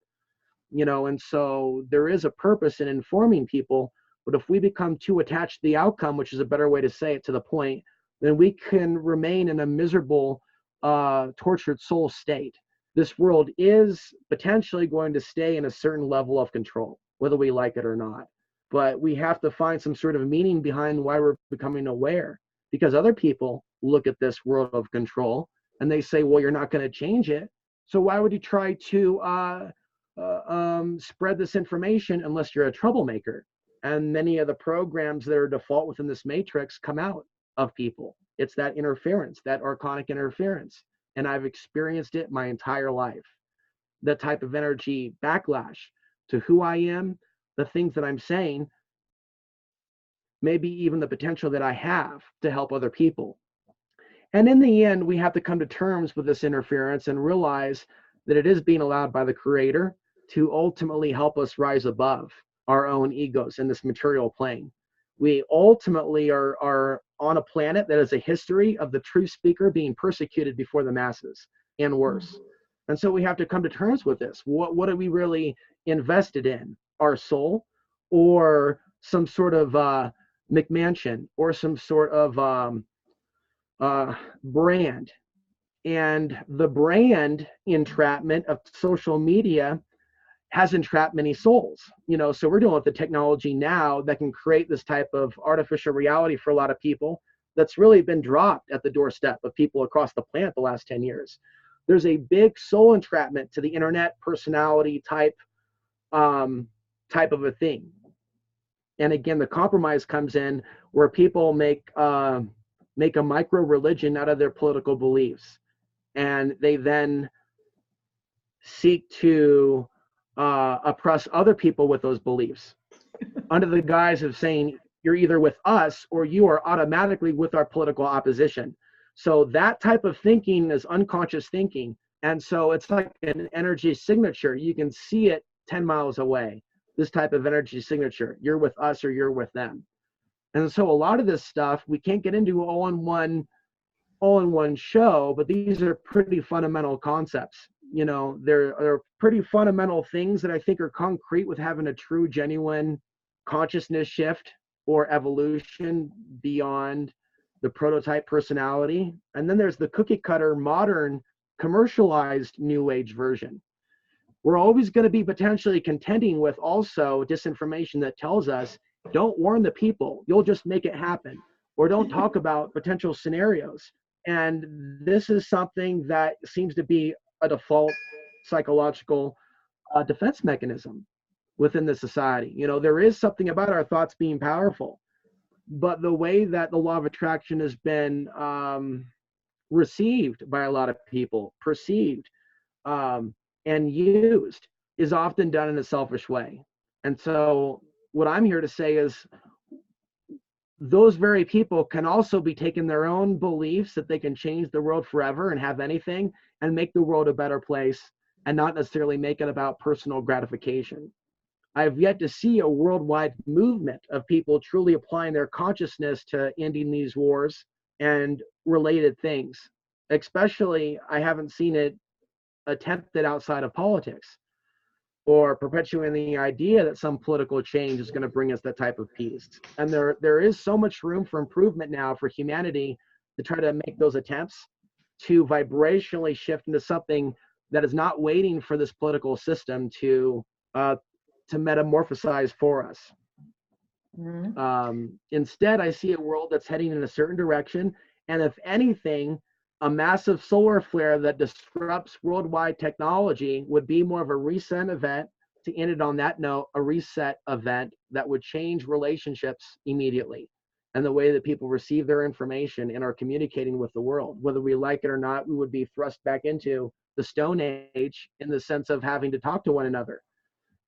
And so there is a purpose in informing people. But if we become too attached to the outcome, which is a better way to say it, to the point, then we can remain in a miserable, tortured soul state. This world is potentially going to stay in a certain level of control, whether we like it or not. But we have to find some sort of meaning behind why we're becoming aware, because other people look at this world of control and they say, well, you're not going to change it. So why would you try to spread this information unless you're a troublemaker? And many of the programs that are default within this matrix come out of people. It's that interference, that archonic interference. And I've experienced it my entire life. The type of energy backlash to who I am, the things that I'm saying, maybe even the potential that I have to help other people. And in the end, we have to come to terms with this interference and realize that it is being allowed by the Creator to ultimately help us rise above our own egos in this material plane. We ultimately are on a planet that is a history of the truth speaker being persecuted before the masses and worse. And so we have to come to terms with this. What are we really invested in? Our soul, or some sort of McMansion, or some sort of brand? And the brand entrapment of social media has entrapped many souls. So we're dealing with the technology now that can create this type of artificial reality for a lot of people that's really been dropped at the doorstep of people across the planet the last 10 years. There's a big soul entrapment to the internet personality type of a thing. And again, the compromise comes in where people make make a micro religion out of their political beliefs. And they then seek to oppress other people with those beliefs under the guise of saying you're either with us or you are automatically with our political opposition. So that type of thinking is unconscious thinking. And so it's like an energy signature. You can see it 10 miles away, this type of energy signature. You're with us or you're with them. And so a lot of this stuff we can't get into all in one show, but these are pretty fundamental concepts. You know, they're pretty fundamental things that I think are concrete with having a true, genuine consciousness shift or evolution beyond the prototype personality. And then there's the cookie cutter, modern, commercialized new age version. We're always going to be potentially contending with also disinformation that tells us, don't warn the people, you'll just make it happen, or don't talk about potential scenarios. And this is something that seems to be a default psychological defense mechanism within the society. You know, there is something about our thoughts being powerful, but the way that the law of attraction has been received by a lot of people, perceived, and used is often done in a selfish way. And so what I'm here to say is those very people can also be taking their own beliefs that they can change the world forever and have anything and make the world a better place and not necessarily make it about personal gratification. I've yet to see a worldwide movement of people truly applying their consciousness to ending these wars and related things. Especially, I haven't seen it attempted outside of politics or perpetuating the idea that some political change is going to bring us that type of peace. And there is so much room for improvement now for humanity to try to make those attempts to vibrationally shift into something that is not waiting for this political system to metamorphosize for us. Instead, I see a world that's heading in a certain direction, and if anything, a massive solar flare that disrupts worldwide technology would be more of a reset event, to end it on that note, a reset event that would change relationships immediately and the way that people receive their information and are communicating with the world. Whether we like it or not, we would be thrust back into the Stone Age in the sense of having to talk to one another.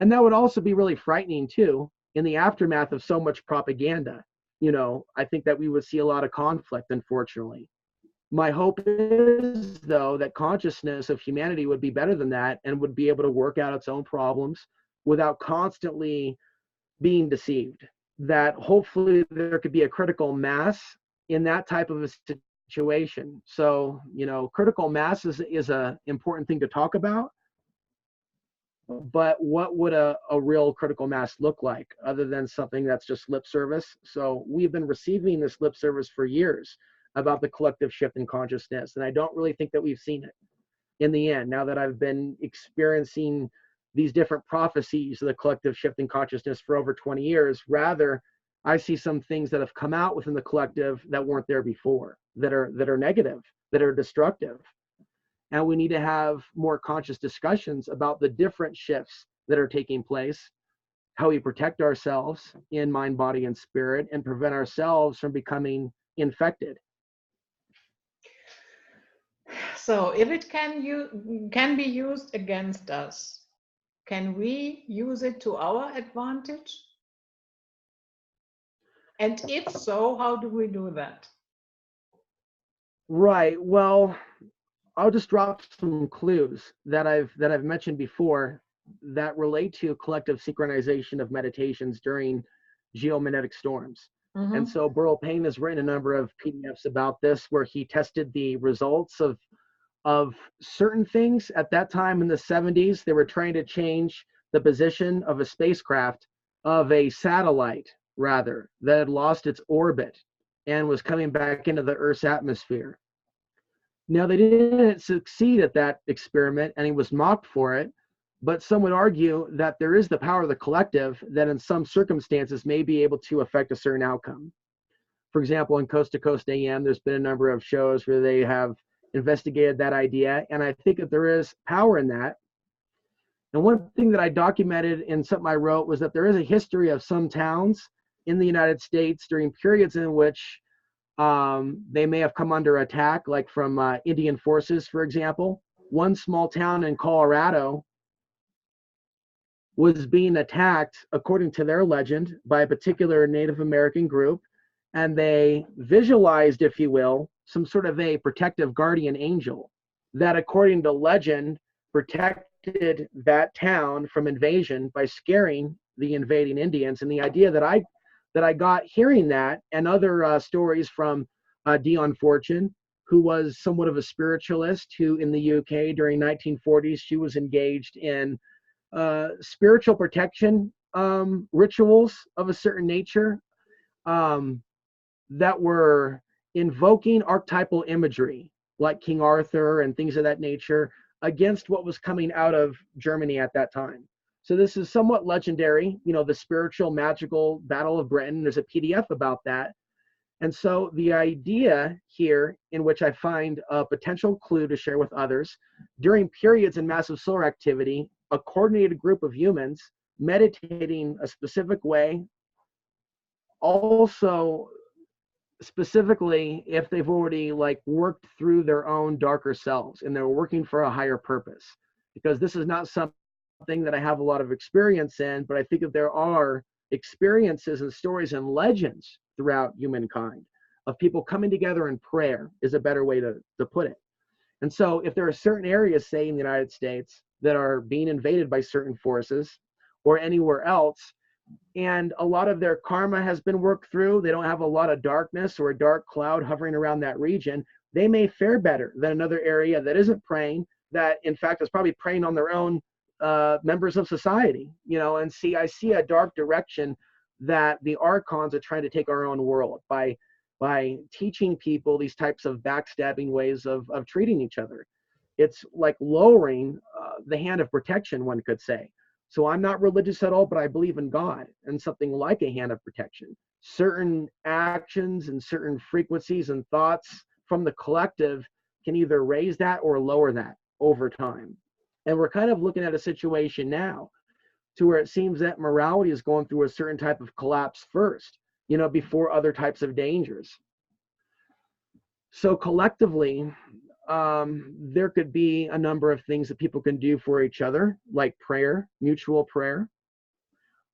And that would also be really frightening too, in the aftermath of so much propaganda. You know, I think that we would see a lot of conflict, unfortunately. My hope is, though, that consciousness of humanity would be better than that and would be able to work out its own problems without constantly being deceived. That hopefully there could be a critical mass in that type of a situation. So, you know, critical mass is an important thing to talk about. But what would a real critical mass look like other than something that's just lip service? So we've been receiving this lip service for years about the collective shift in consciousness. And I don't really think that we've seen it in the end, now that I've been experiencing these different prophecies of the collective shift in consciousness for over 20 years. Rather, I see some things that have come out within the collective that weren't there before, that are negative, that are destructive. And we need to have more conscious discussions about the different shifts that are taking place, how we protect ourselves in mind, body, and spirit, and prevent ourselves from becoming infected. So if it can be used against us, can we use it to our advantage? And if so, how do we do that? Right. Well, I'll just drop some clues that I've mentioned before that relate to collective synchronization of meditations during geomagnetic storms. And so Burl Payne has written a number of PDFs about this, where he tested the results of certain things. At that time in the 70s, they were trying to change the position of a spacecraft, of a satellite rather, that had lost its orbit and was coming back into the Earth's atmosphere. Now, they didn't succeed at that experiment, and he was mocked for it, but some would argue that there is the power of the collective that in some circumstances may be able to affect a certain outcome. For example, in Coast to Coast AM, there's been a number of shows where they have investigated that idea, and I think that there is power in that. And one thing that I documented in something I wrote was that there is a history of some towns in the United States during periods in which They may have come under attack, like from Indian forces, for example. One small town in Colorado was being attacked, according to their legend, by a particular Native American group, and they visualized, if you will, some sort of a protective guardian angel that, according to legend, protected that town from invasion by scaring the invading Indians. And the idea that I got hearing that, and other stories from Dion Fortune, who was somewhat of a spiritualist, who in the UK during 1940s, she was engaged in spiritual protection rituals of a certain nature that were invoking archetypal imagery like King Arthur and things of that nature against what was coming out of Germany at that time. So this is somewhat legendary, the spiritual magical Battle of Britain. There's a PDF about that. And so the idea here, in which I find a potential clue to share with others, during periods in massive solar activity, a coordinated group of humans meditating a specific way, also specifically if they've already worked through their own darker selves and they're working for a higher purpose. Because this is not something that I have a lot of experience in, but I think that there are experiences and stories and legends throughout humankind of people coming together in prayer, is a better way to put it. And so if there are certain areas, say in the United States, that are being invaded by certain forces, or anywhere else, and a lot of their karma has been worked through, they don't have a lot of darkness or a dark cloud hovering around that region, they may fare better than another area that isn't preying, that in fact is probably preying on their own members of society. And I see a dark direction that the archons are trying to take our own world by teaching people these types of backstabbing ways of treating each other. It's like lowering the hand of protection, one could say. So I'm not religious at all, but I believe in God and something like a hand of protection. Certain actions and certain frequencies and thoughts from the collective can either raise that or lower that over time. And we're kind of looking at a situation now to where it seems that morality is going through a certain type of collapse first, before other types of dangers. So collectively, there could be a number of things that people can do for each other, like prayer, mutual prayer,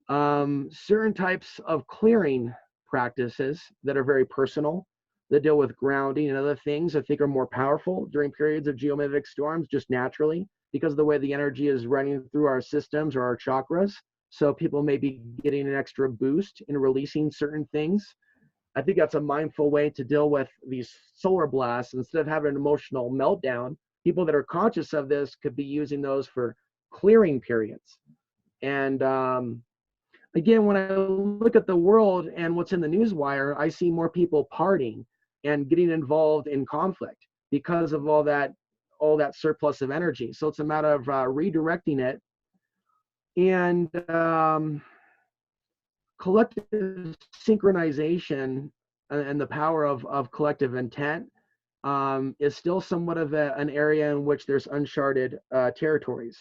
certain types of clearing practices that are very personal, that deal with grounding and other things I think are more powerful during periods of geomagnetic storms, just naturally, because of the way the energy is running through our systems or our chakras. So people may be getting an extra boost in releasing certain things. I think that's a mindful way to deal with these solar blasts. Instead of having an emotional meltdown, people that are conscious of this could be using those for clearing periods. And again, when I look at the world and what's in the newswire, I see more people partying and getting involved in conflict because of all that surplus of energy. So it's a matter of redirecting it. And collective synchronization and the power of collective intent is still somewhat of an area in which there's uncharted territories.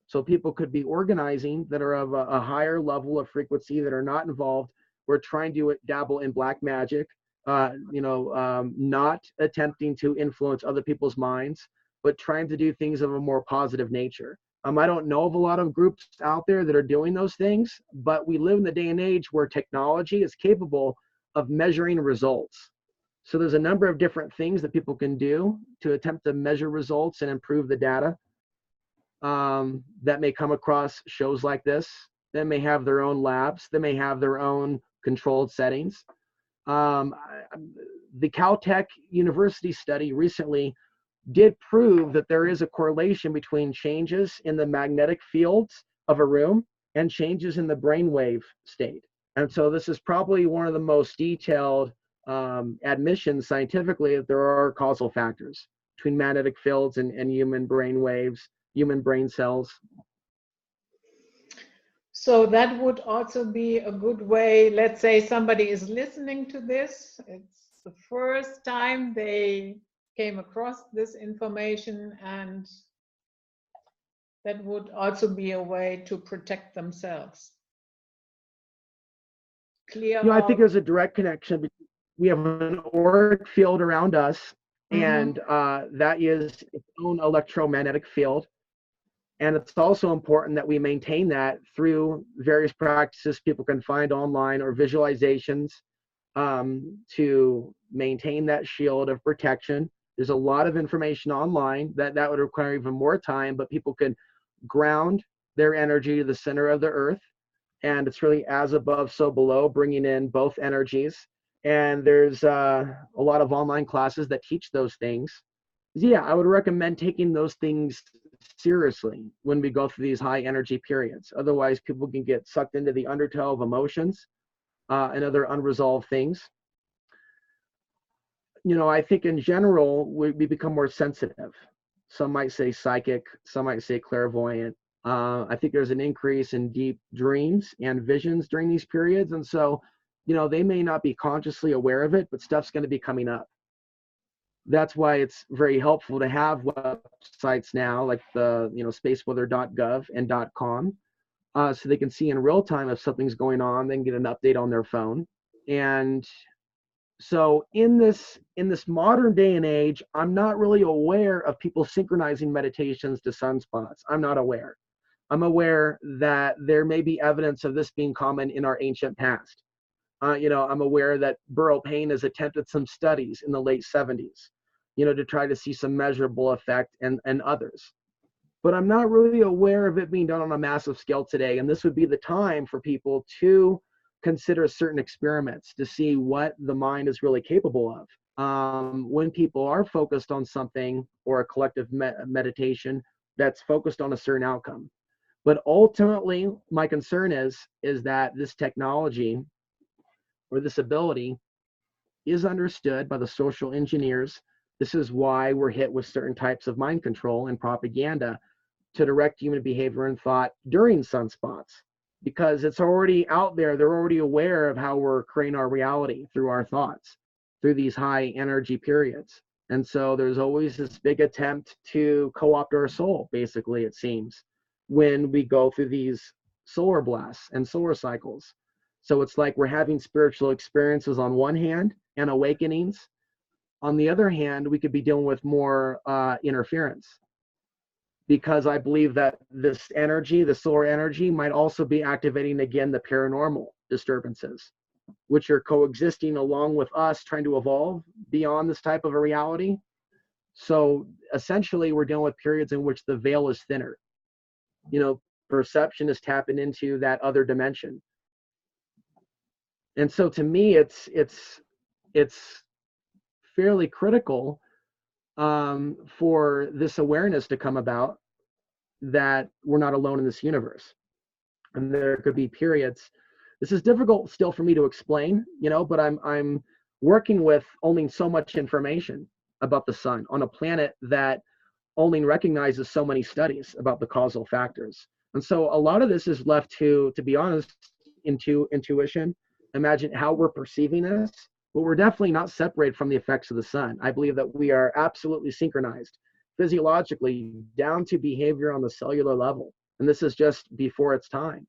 So people could be organizing that are of a higher level of frequency that are not involved. We're trying to dabble in black magic, not attempting to influence other people's minds, but trying to do things of a more positive nature. I don't know of a lot of groups out there that are doing those things, but we live in the day and age where technology is capable of measuring results. So there's a number of different things that people can do to attempt to measure results and improve the data that may come across shows like this. They may have their own labs. They may have their own controlled settings. The Caltech University study recently did prove that there is a correlation between changes in the magnetic fields of a room and changes in the brainwave state. And so this is probably one of the most detailed admissions scientifically that there are causal factors between magnetic fields and human brain waves, human brain cells. So that would also be a good way. Let's say somebody is listening to this. It's the first time they came across this information, and that would also be a way to protect themselves. Clear I think there's a direct connection. we have an auric field around us, Mm-hmm. and that is its own electromagnetic field. And it's also important that we maintain that through various practices people can find online or visualizations, to maintain that shield of protection. There's a lot of information online that would require even more time, but people can ground their energy to the center of the earth. And it's really as above, so below, bringing in both energies. And there's a lot of online classes that teach those things. Yeah, I would recommend taking those things seriously when we go through these high energy periods. Otherwise, people can get sucked into the undertow of emotions and other unresolved things. I think in general, we become more sensitive. Some might say psychic, some might say clairvoyant. I think there's an increase in deep dreams and visions during these periods. And so, they may not be consciously aware of it, but stuff's going to be coming up. That's why it's very helpful to have websites now like the, spaceweather.gov and .com, so they can see in real time if something's going on, then get an update on their phone. And so in this modern day and age, I'm not really aware of people synchronizing meditations to sunspots. I'm not aware. I'm aware that there may be evidence of this being common in our ancient past. I'm aware that Burrow Payne has attempted some studies in the late 70s, to try to see some measurable effect, and others. But I'm not really aware of it being done on a massive scale today. And this would be the time for people to consider certain experiments to see what the mind is really capable of. When people are focused on something or a collective meditation that's focused on a certain outcome. But ultimately, my concern is that this technology or this ability is understood by the social engineers. This is why we're hit with certain types of mind control and propaganda to direct human behavior and thought during sunspots, because it's already out there. They're already aware of how we're creating our reality through our thoughts, through these high energy periods. And so there's always this big attempt to co-opt our soul, basically, it seems, when we go through these solar blasts and solar cycles. So it's like we're having spiritual experiences on one hand and awakenings. On the other hand, we could be dealing with more interference, because I believe that this energy, the solar energy, might also be activating again the paranormal disturbances, which are coexisting along with us trying to evolve beyond this type of a reality. So essentially, we're dealing with periods in which the veil is thinner. Perception is tapping into that other dimension. And so to me, it's fairly critical for this awareness to come about, that we're not alone in this universe. And there could be periods. This is difficult still for me to explain, but I'm working with only so much information about the sun on a planet that only recognizes so many studies about the causal factors. And so a lot of this is left to be honest, into intuition. Imagine how we're perceiving this, but we're definitely not separated from the effects of the sun. I believe that we are absolutely synchronized physiologically down to behavior on the cellular level. And this is just before its time.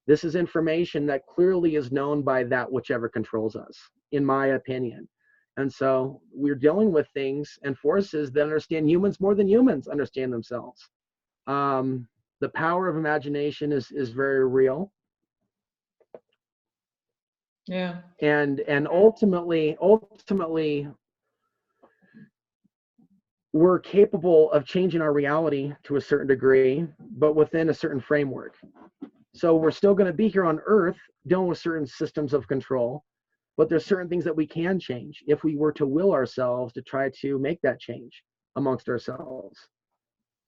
This is information that clearly is known by that whichever controls us, in my opinion. And so we're dealing with things and forces that understand humans more than humans understand themselves. The power of imagination is very real. Yeah. And ultimately, we're capable of changing our reality to a certain degree, but within a certain framework. So we're still going to be here on Earth dealing with certain systems of control, but there's certain things that we can change if we were to will ourselves to try to make that change amongst ourselves.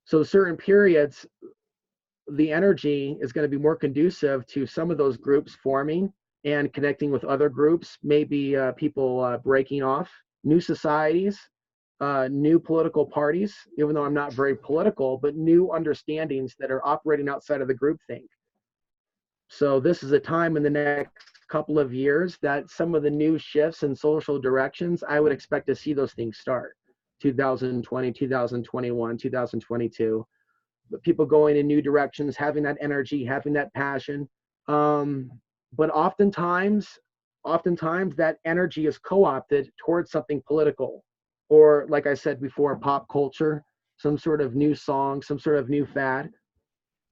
So certain periods, the energy is going to be more conducive to some of those groups forming and connecting with other groups, maybe people breaking off, new societies, new political parties, even though I'm not very political, but new understandings that are operating outside of the groupthink. So this is a time in the next couple of years that some of the new shifts in social directions, I would expect to see those things start. 2020, 2021, 2022. But people going in new directions, having that energy, having that passion. But oftentimes, oftentimes that energy is co-opted towards something political, or like I said before, pop culture, some sort of new song, some sort of new fad.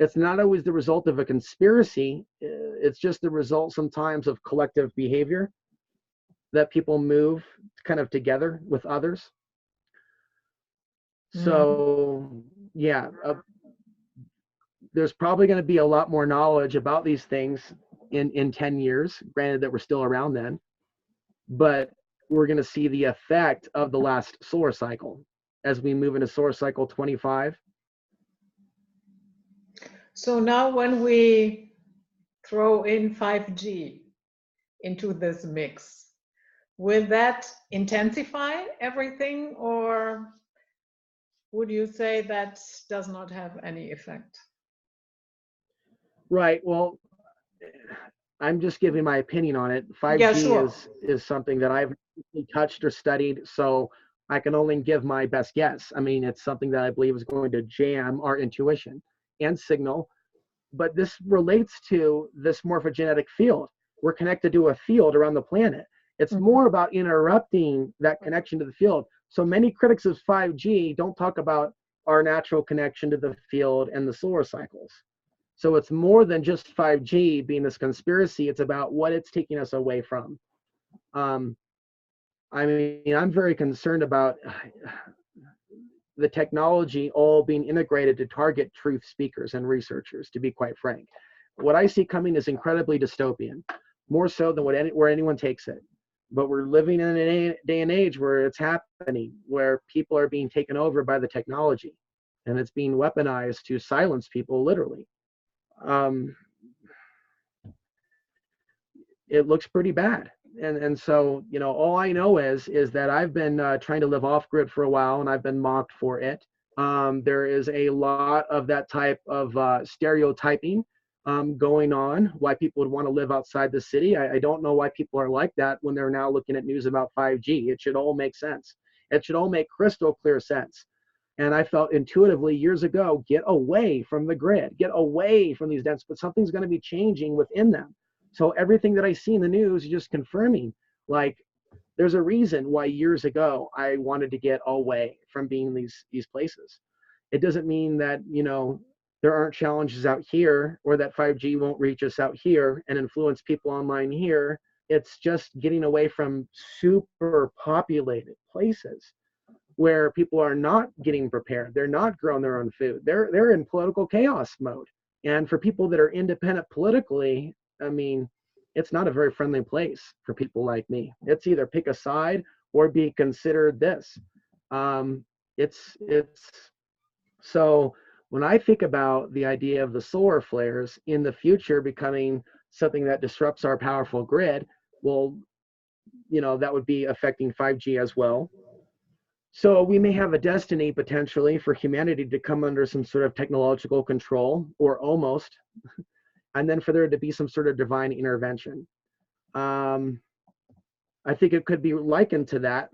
It's not always the result of a conspiracy. It's just the result sometimes of collective behavior that people move kind of together with others. So yeah, there's probably going to be a lot more knowledge about these things in 10 years, granted that we're still around then, but we're going to see the effect of the last solar cycle as we move into solar cycle 25. So now when we throw in 5G into this mix, will that intensify everything, or would you say that does not have any effect? Right. Well, I'm just giving my opinion on it. 5G Yeah, sure. is something that I've touched or studied, so I can only give my best guess. I mean, it's something that I believe is going to jam our intuition and signal, but this relates to this morphogenetic field. We're connected to a field around the planet. It's more about interrupting that connection to the field. So many critics of 5G don't talk about our natural connection to the field and the solar cycles. So it's more than just 5G being this conspiracy. It's about what it's taking us away from. I mean, I'm very concerned about the technology all being integrated to target truth speakers and researchers, to be quite frank. What I see coming is incredibly dystopian, more so than where anyone takes it. But we're living in a day and age where it's happening, where people are being taken over by the technology, and it's being weaponized to silence people, literally. It looks pretty bad. And so, you know, all I know is that I've been trying to live off grid for a while, and I've been mocked for it. There is a lot of that type of stereotyping going on, why people would want to live outside the city. I don't know why people are like that when they're now looking at news about 5G. It should all make sense. It should all make crystal clear sense. And I felt intuitively years ago, get away from the grid, get away from these dense, but something's going to be changing within them. So everything that I see in the news is just confirming, like, there's a reason why years ago I wanted to get away from being these places. It doesn't mean that, you know, there aren't challenges out here, or that 5G won't reach us out here and influence people online here. It's just getting away from super populated places where people are not getting prepared. They're not growing their own food. They're in political chaos mode. And for people that are independent politically, I mean, it's not a very friendly place for people like me. It's either pick a side or be considered this. It's so when I think about the idea of the solar flares in the future becoming something that disrupts our powerful grid, well, you know, that would be affecting 5G as well. So we may have a destiny potentially for humanity to come under some sort of technological control, or almost, and then for there to be some sort of divine intervention. I think it could be likened to that.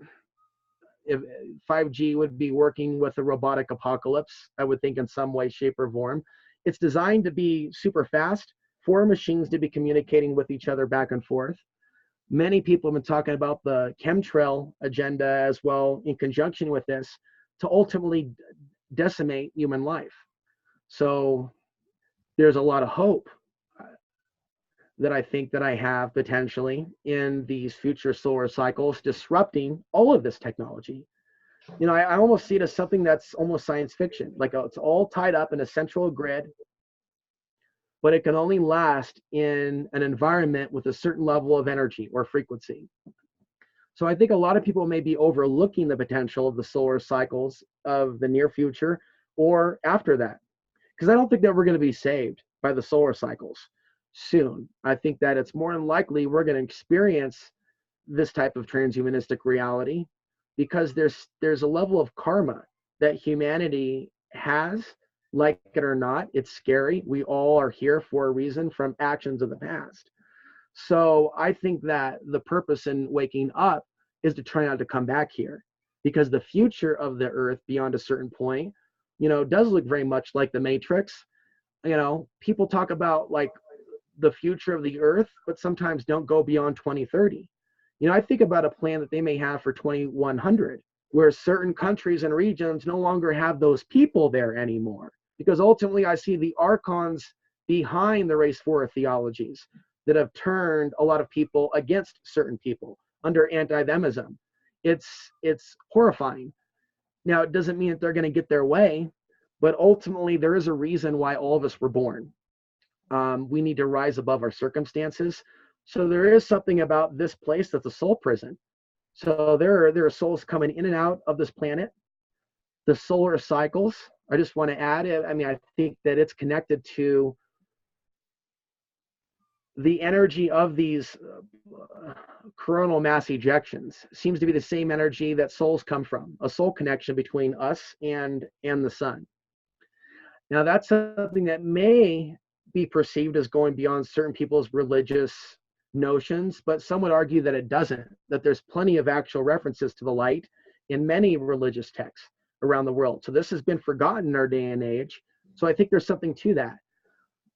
If 5G would be working with a robotic apocalypse, I would think in some way, shape, or form. It's designed to be super fast for machines to be communicating with each other back and forth. Many people have been talking about the chemtrail agenda as well in conjunction with this, to ultimately decimate human life. So there's a lot of hope that I think that I have potentially in these future solar cycles disrupting all of this technology. You know, I almost see it as something that's almost science fiction, like it's all tied up in a central grid, but it can only last in an environment with a certain level of energy or frequency. So I think a lot of people may be overlooking the potential of the solar cycles of the near future or after that, because I don't think that we're going to be saved by the solar cycles soon. I think that it's more than likely we're going to experience this type of transhumanistic reality, because there's a level of karma that humanity has. Like it or not, it's scary. We all are here for a reason from actions of the past. So I think that the purpose in waking up is to try not to come back here, because the future of the earth beyond a certain point, you know, does look very much like the Matrix. You know, people talk about like the future of the earth, but sometimes don't go beyond 2030. You know, I think about a plan that they may have for 2100, where certain countries and regions no longer have those people there anymore. Because ultimately, I see the archons behind the race war theologies that have turned a lot of people against certain people under anti-themism. It's horrifying. Now, it doesn't mean that they're going to get their way, but ultimately, there is a reason why all of us were born. We need to rise above our circumstances. So there is something about this place that's a soul prison. So there are souls coming in and out of this planet. The solar cycles, I just want to add, I mean, I think that it's connected to the energy of these coronal mass ejections. Seems to be the same energy that souls come from, a soul connection between us and the sun. Now, that's something that may be perceived as going beyond certain people's religious notions, but some would argue that it doesn't, that there's plenty of actual references to the light in many religious texts around the world. So this has been forgotten in our day and age. So I think there's something to that.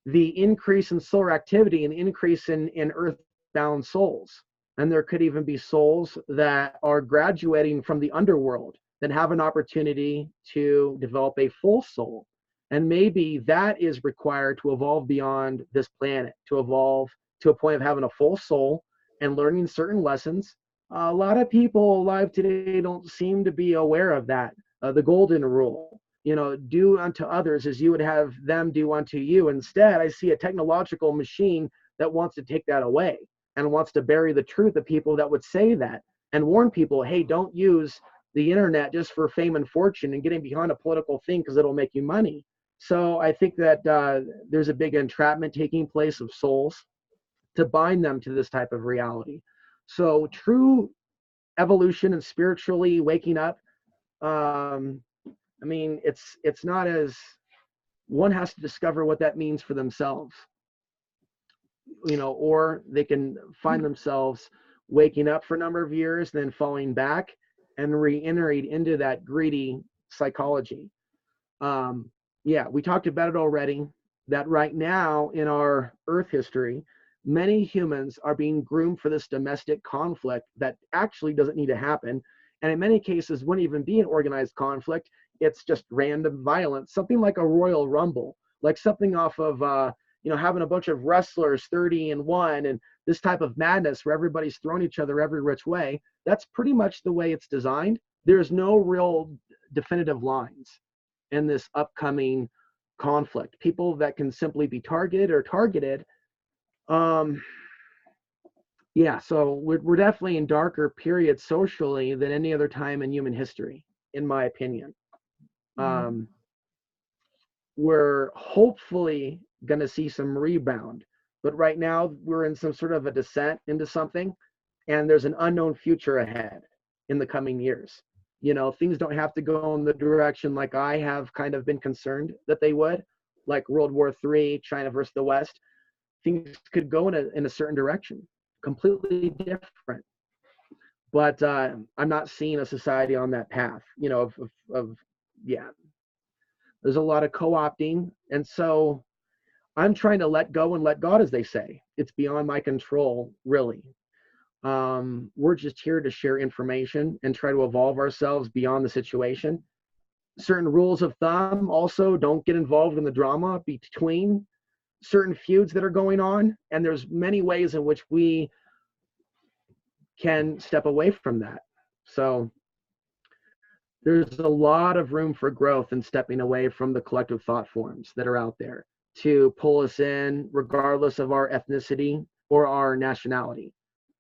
The increase in solar activity and the increase in earthbound souls. And there could even be souls that are graduating from the underworld that have an opportunity to develop a full soul. And maybe that is required to evolve beyond this planet, to evolve to a point of having a full soul and learning certain lessons. A lot of people alive today don't seem to be aware of that. The golden rule, you know, do unto others as you would have them do unto you. Instead, I see a technological machine that wants to take that away and wants to bury the truth of people that would say that and warn people, hey, don't use the internet just for fame and fortune and getting behind a political thing because it'll make you money. So I think that there's a big entrapment taking place of souls to bind them to this type of reality. So true evolution and spiritually waking up, I mean, it's not as, one has to discover what that means for themselves, you know, or they can find themselves waking up for a number of years, then falling back and re-entering into that greedy psychology. Yeah, we talked about it already, that right now in our Earth history, many humans are being groomed for this domestic conflict that actually doesn't need to happen. And in many cases, wouldn't even be an organized conflict. It's just random violence, something like a Royal Rumble, like something off of, you know, having a bunch of wrestlers 30-1 and this type of madness where everybody's throwing each other every which way. That's pretty much the way it's designed. There's no real definitive lines in this upcoming conflict. People that can simply be targeted or targeted. Yeah, so we're definitely in darker periods socially than any other time in human history, in my opinion. We're hopefully going to see some rebound, but right now we're in some sort of a descent into something, and there's an unknown future ahead in the coming years. You know, things don't have to go in the direction like I have kind of been concerned that they would, like World War III, China versus the West. Things could go in a certain direction, completely different. But I'm not seeing a society on that path, you know, yeah. There's a lot of co-opting. And so I'm trying to let go and let God, as they say. It's beyond my control, really. We're just here to share information and try to evolve ourselves beyond the situation. Certain rules of thumb also: don't get involved in the drama between certain feuds that are going on. And there's many ways in which we can step away from that. So there's a lot of room for growth and stepping away from the collective thought forms that are out there to pull us in, regardless of our ethnicity or our nationality.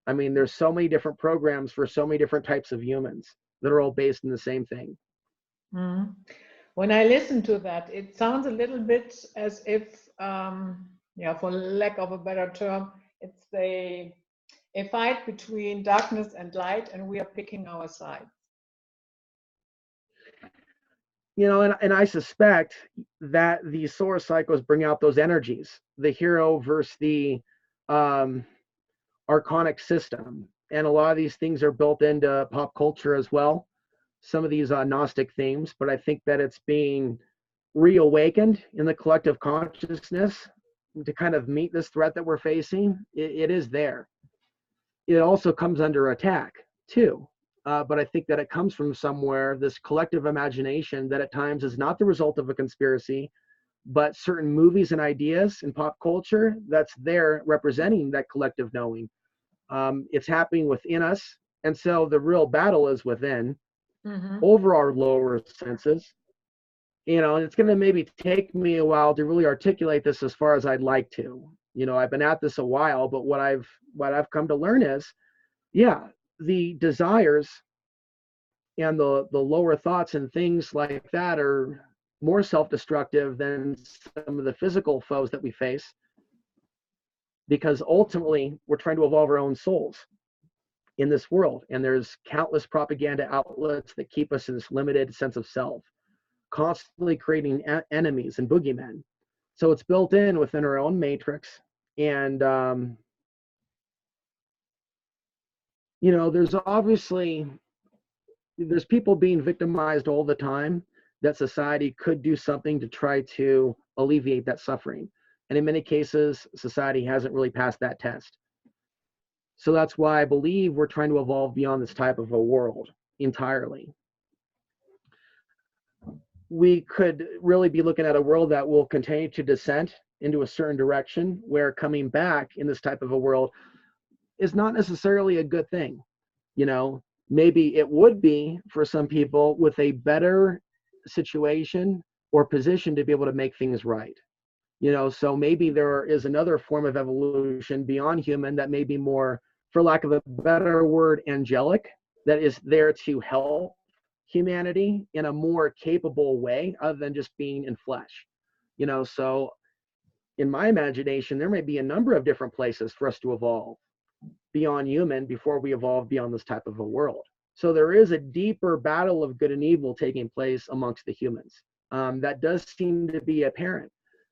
I mean, there's so many different programs for so many different types of humans that are all based in the same thing. When I listen to that, it sounds a little bit as if, yeah, for lack of a better term, it's a fight between darkness and light, and we are picking our sides. You know, and I suspect that the solar cycles bring out those energies, the hero versus the archonic system. And a lot of these things are built into pop culture as well, some of these Gnostic themes, but I think that it's being reawakened in the collective consciousness to kind of meet this threat that we're facing, it is there. It also comes under attack too. But I think that it comes from somewhere, this collective imagination that at times is not the result of a conspiracy, but certain movies and ideas in pop culture that's there representing that collective knowing. It's happening within us. And so the real battle is within, over our lower senses. And it's going to maybe take me a while to really articulate this as far as I'd like to. I've been at this a while, but what I've come to learn is, yeah, the desires and the lower thoughts and things like that are more self-destructive than some of the physical foes that we face, because ultimately we're trying to evolve our own souls in this world, and there's countless propaganda outlets that keep us in this limited sense of self, constantly creating enemies and boogeymen. So it's built in within our own matrix. And there's people being victimized all the time, that society could do something to try to alleviate that suffering. And in many cases, society hasn't really passed that test. So that's why I believe we're trying to evolve beyond this type of a world entirely. We could really be looking at a world that will continue to descend into a certain direction, where coming back in this type of a world is not necessarily a good thing. Maybe it would be for some people with a better situation or position to be able to make things right. So maybe there is another form of evolution beyond human that may be more, for lack of a better word, angelic, that is there to help humanity in a more capable way other than just being in flesh. So in my imagination, there may be a number of different places for us to evolve beyond human before we evolve beyond this type of a world. So there is a deeper battle of good and evil taking place amongst the humans. That does seem to be apparent.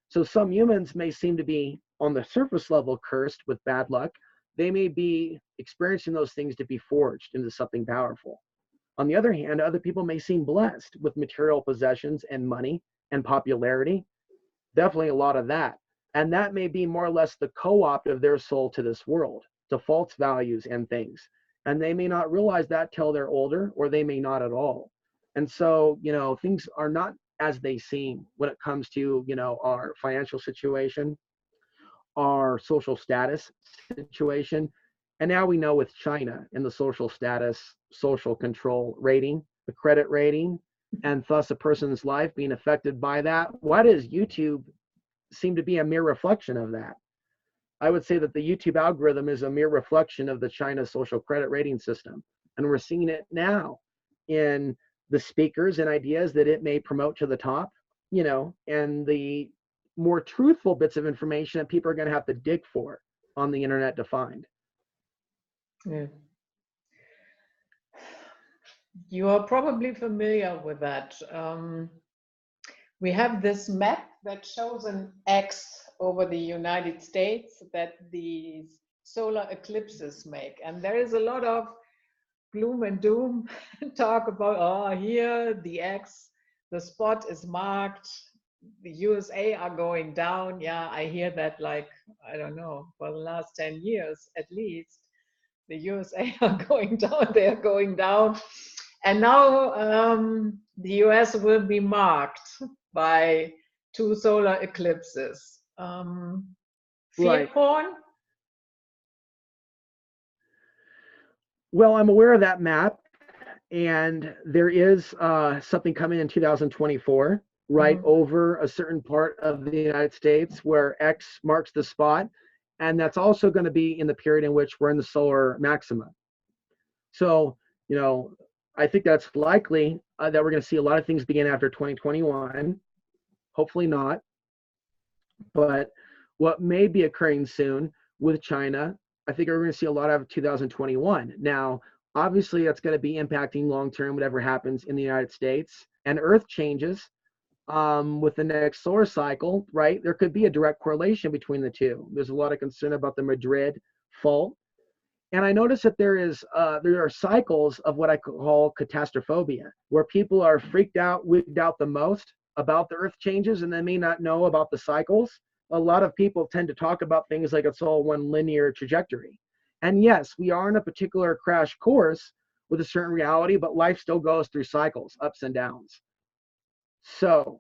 So some humans may seem to be on the surface level cursed with bad luck. They may be experiencing those things to be forged into something powerful. On the other hand, other people may seem blessed with material possessions and money and popularity. Definitely a lot of that. And that may be more or less the co-opt of their soul to this world, to false values and things. And they may not realize that till they're older, or they may not at all. And so, things are not as they seem when it comes to, our financial situation, our social status situation. And now we know with China and the social status, social control rating, the credit rating, and thus a person's life being affected by that. Why does YouTube seem to be a mere reflection of that? I would say that the YouTube algorithm is a mere reflection of the China social credit rating system. And we're seeing it now in the speakers and ideas that it may promote to the top, and the more truthful bits of information that people are going to have to dig for on the internet to find. Yeah. You are probably familiar with that. We have this map that shows an X over the United States that these solar eclipses make. And there is a lot of gloom and doom talk about, here the X, the spot is marked, the USA are going down. Yeah, I hear that I don't know, for the last 10 years at least. The USA are going down, they're going down. And now the US will be marked by 2 solar eclipses. Fear Right. porn? Well, I'm aware of that map, and there is something coming in 2024, right over a certain part of the United States where X marks the spot. And that's also going to be in the period in which we're in the solar maxima. So, I think that's likely that we're going to see a lot of things begin after 2021. Hopefully not. But what may be occurring soon with China, I think we're going to see a lot of 2021. Now, obviously, that's going to be impacting long-term whatever happens in the United States. And Earth changes with the next solar cycle, right? There could be a direct correlation between the two. There's a lot of concern about the Madrid fault. And I noticed that there are cycles of what I call catastrophobia, where people are freaked out, wigged out the most about the Earth changes, and they may not know about the cycles. a lot of people tend to talk about things like it's all one linear trajectory. And yes, we are in a particular crash course with a certain reality, but life still goes through cycles, ups and downs. So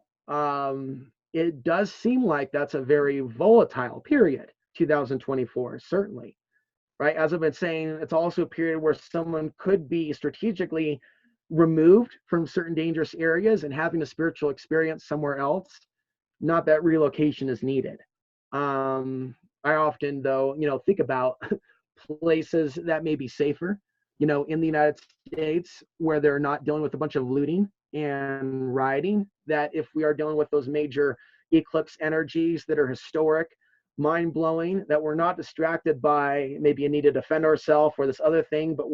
it does seem like that's a very volatile period, 2024, certainly, right? As I've been saying, it's also a period where someone could be strategically removed from certain dangerous areas and having a spiritual experience somewhere else. Not that relocation is needed. I often, though, think about places that may be safer, in the United States where they're not dealing with a bunch of looting and rioting, that if we are dealing with those major eclipse energies that are historic, mind-blowing, that we're not distracted by maybe a need to defend ourselves or this other thing, but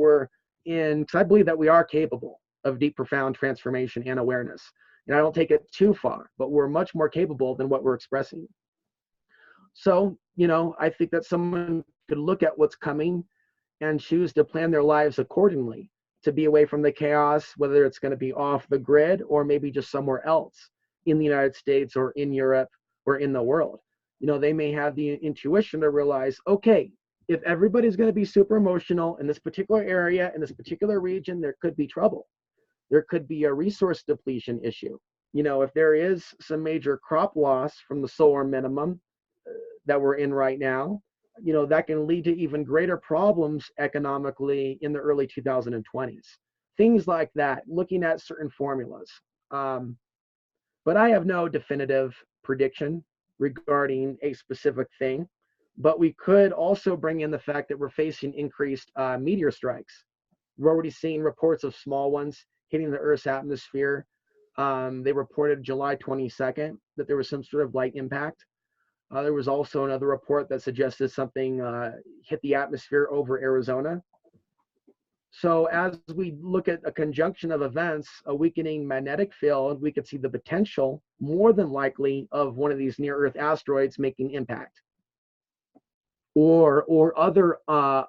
because I believe that we are capable of deep, profound transformation and awareness. And I don't take it too far, but we're much more capable than what we're expressing. So, I think that someone could look at what's coming and choose to plan their lives accordingly, to be away from the chaos, whether it's going to be off the grid or maybe just somewhere else in the United States or in Europe or in the world. They may have the intuition to realize, okay, if everybody's going to be super emotional in this particular area, in this particular region, there could be trouble. There could be a resource depletion issue. If there is some major crop loss from the solar minimum that we're in right now, that can lead to even greater problems economically in the early 2020s. Things like that, looking at certain formulas. But I have no definitive prediction regarding a specific thing. But we could also bring in the fact that we're facing increased meteor strikes. We're already seeing reports of small ones hitting the Earth's atmosphere. They reported July 22nd that there was some sort of light impact. There was also another report that suggested something hit the atmosphere over Arizona. So as we look at a conjunction of events, a weakening magnetic field, we could see the potential, more than likely, of one of these near-Earth asteroids making impact. Or other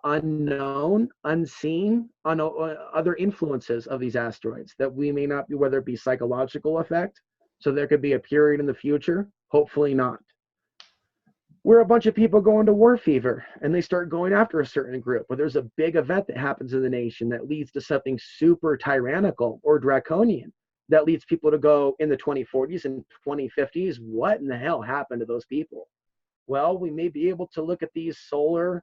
unknown, unseen, other influences of these asteroids that we may not be, whether it be psychological effect. So there could be a period in the future, hopefully not, where a bunch of people go into war fever and they start going after a certain group, or there's a big event that happens in the nation that leads to something super tyrannical or draconian that leads people to go in the 2040s and 2050s. What in the hell happened to those people? Well, we may be able to look at these solar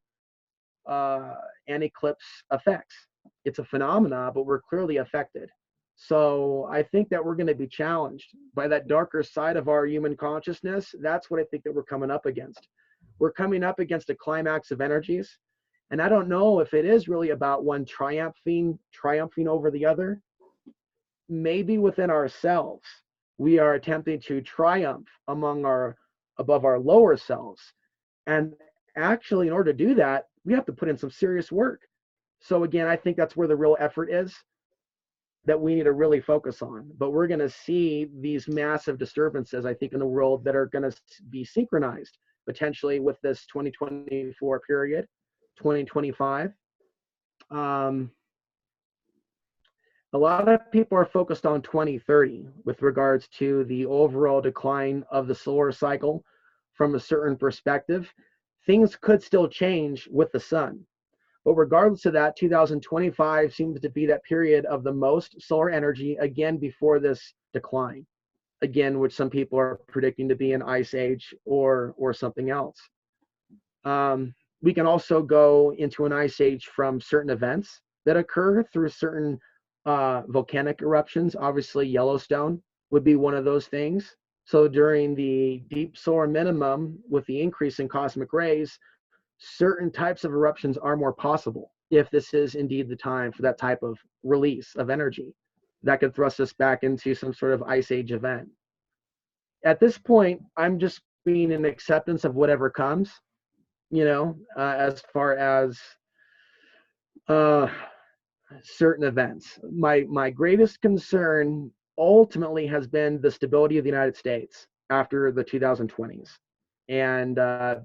and eclipse effects. It's a phenomena, but we're clearly affected. So I think that we're going to be challenged by that darker side of our human consciousness. That's what I think that we're coming up against. We're coming up against a climax of energies. And I don't know if it is really about one triumphing over the other. Maybe within ourselves, we are attempting to triumph above our lower selves. And actually, in order to do that, we have to put in some serious work. So again, I think that's where the real effort is that we need to really focus on. But we're going to see these massive disturbances, I think, in the world that are going to be synchronized potentially with this 2024 period, 2025. A lot of people are focused on 2030 with regards to the overall decline of the solar cycle from a certain perspective. Things could still change with the sun. But regardless of that, 2025 seems to be that period of the most solar energy, again, before this decline, again, which some people are predicting to be an ice age or something else. We can also go into an ice age from certain events that occur through certain volcanic eruptions. Obviously, Yellowstone would be one of those things. So during the deep solar minimum, with the increase in cosmic rays, certain types of eruptions are more possible if this is indeed the time for that type of release of energy that could thrust us back into some sort of ice age event. At this point, I'm just being in acceptance of whatever comes, as far as certain events. My greatest concern ultimately has been the stability of the United States after the 2020s. And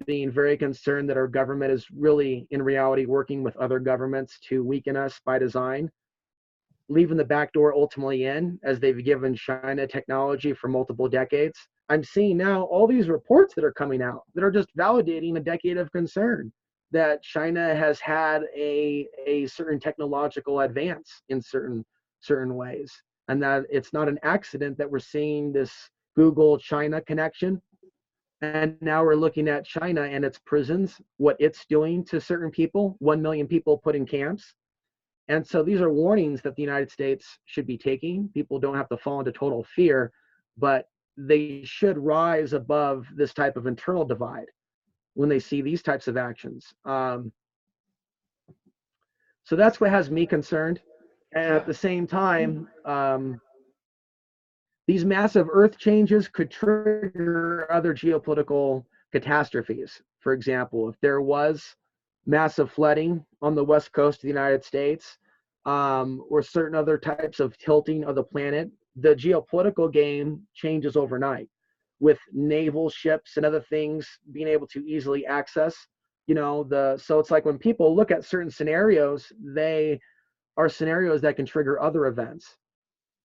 being very concerned that our government is really, in reality, working with other governments to weaken us by design, leaving the back door ultimately in, as they've given China technology for multiple decades. I'm seeing now all these reports that are coming out that are just validating a decade of concern that China has had a certain technological advance in certain ways, and that it's not an accident that we're seeing this Google China connection. And now we're looking at China and its prisons, what it's doing to certain people, 1 million people put in camps. And so these are warnings that the United States should be taking. People don't have to fall into total fear, but they should rise above this type of internal divide when they see these types of actions. So that's what has me concerned. And at the same time, these massive earth changes could trigger other geopolitical catastrophes. For example, if there was massive flooding on the west coast of the United States, or certain other types of tilting of the planet, the geopolitical game changes overnight, with naval ships and other things being able to easily access. So it's like when people look at certain scenarios, they are scenarios that can trigger other events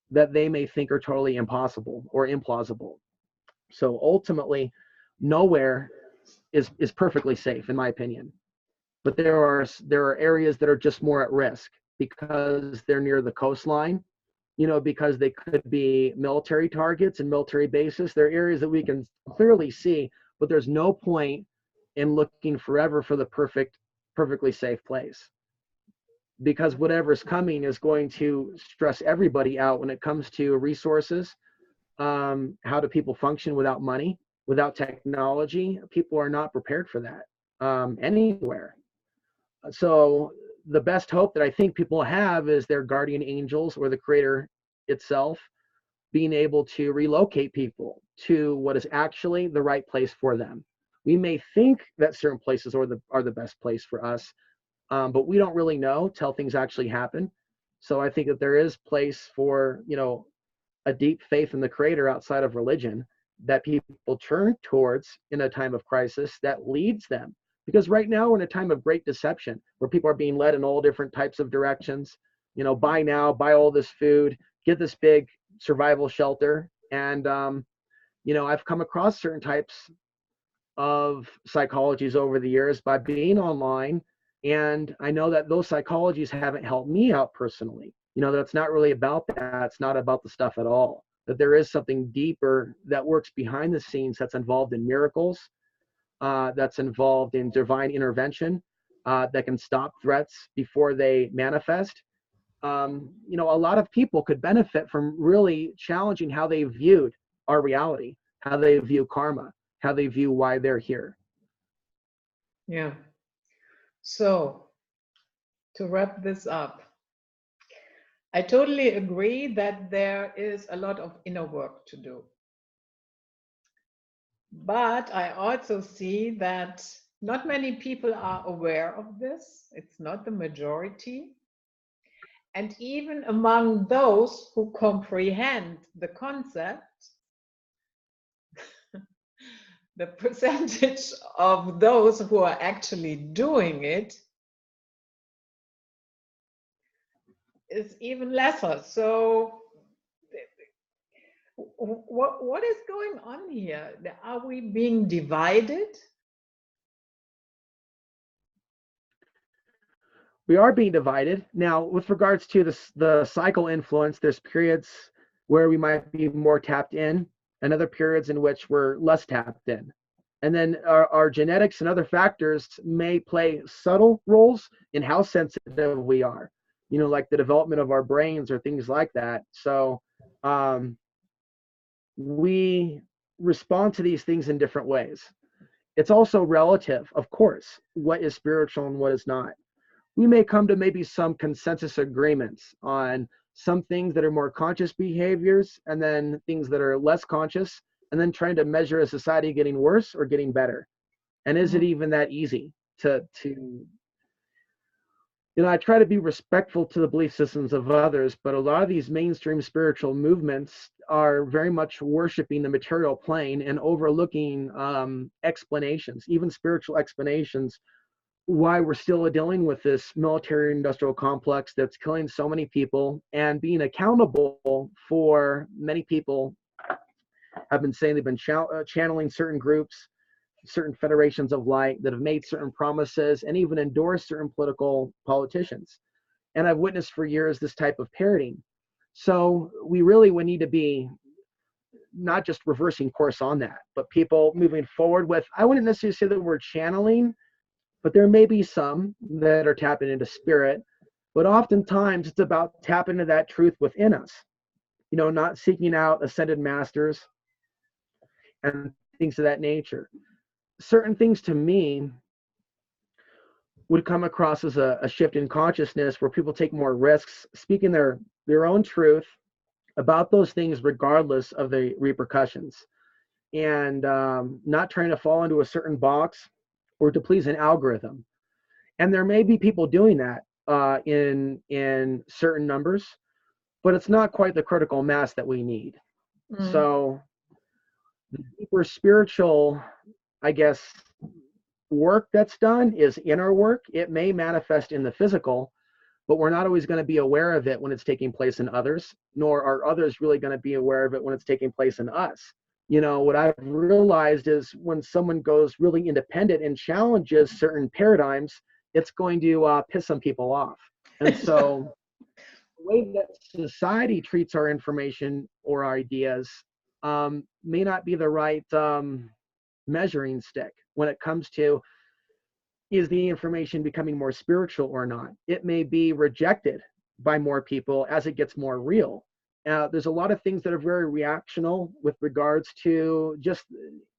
that they may think are totally impossible or implausible. So ultimately, nowhere is perfectly safe, in my opinion. But there are areas that are just more at risk because they're near the coastline, because they could be military targets and military bases. There are areas that we can clearly see, but there's no point in looking forever for the perfectly safe place, because whatever's coming is going to stress everybody out when it comes to resources. How do people function without money, without technology? People are not prepared for that anywhere. So the best hope that I think people have is their guardian angels or the creator itself being able to relocate people to what is actually the right place for them. We may think that certain places are the best place for us, but we don't really know till things actually happen. So I think that there is place for, a deep faith in the creator outside of religion that people turn towards in a time of crisis that leads them. Because right now we're in a time of great deception where people are being led in all different types of directions. Buy now, buy all this food, get this big survival shelter. And, I've come across certain types of psychologies over the years by being online. And I know that those psychologies haven't helped me out personally. That's not really about that. It's not about the stuff at all. That there is something deeper that works behind the scenes that's involved in miracles, that's involved in divine intervention, that can stop threats before they manifest. A lot of people could benefit from really challenging how they viewed our reality, how they view karma, how they view why they're here. Yeah. So to wrap this up, I totally agree that there is a lot of inner work to do. But I also see that not many people are aware of this. It's not the majority. And even among those who comprehend the concept, the percentage of those who are actually doing it is even lesser. So what is going on here? Are we being divided? We are being divided. Now, with regards to the cycle influence, there's periods where we might be more tapped in and other periods in which we're less tapped in. And then our genetics and other factors may play subtle roles in how sensitive we are, like the development of our brains or things like that. So we respond to these things in different ways. It's also relative, of course, what is spiritual and what is not. We may come to maybe some consensus agreements on some things that are more conscious behaviors and then things that are less conscious, and then trying to measure a society getting worse or getting better. And is it even that easy to I try to be respectful to the belief systems of others, but a lot of these mainstream spiritual movements are very much worshiping the material plane and overlooking explanations, even spiritual explanations, why we're still dealing with this military industrial complex that's killing so many people and being accountable for many people have been saying they've been channeling certain groups, certain federations of light that have made certain promises and even endorsed certain politicians. And I've witnessed for years this type of parroting. So we really would need to be not just reversing course on that, but people moving forward with, I wouldn't necessarily say that we're channeling, but there may be some that are tapping into spirit. But oftentimes it's about tapping into that truth within us, not seeking out ascended masters and things of that nature. Certain things to me would come across as a shift in consciousness where people take more risks, speaking their own truth about those things regardless of the repercussions, and not trying to fall into a certain box or to please an algorithm. And there may be people doing that in certain numbers, but it's not quite the critical mass that we need. So the deeper spiritual, I guess, work that's done is inner work. It may manifest in the physical, but we're not always going to be aware of it when it's taking place in others, nor are others really going to be aware of it when it's taking place in us. What I've realized is when someone goes really independent and challenges certain paradigms, it's going to piss some people off. And so the way that society treats our information or ideas may not be the right measuring stick when it comes to, is the information becoming more spiritual or not? It may be rejected by more people as it gets more real. There's a lot of things that are very reactional with regards to just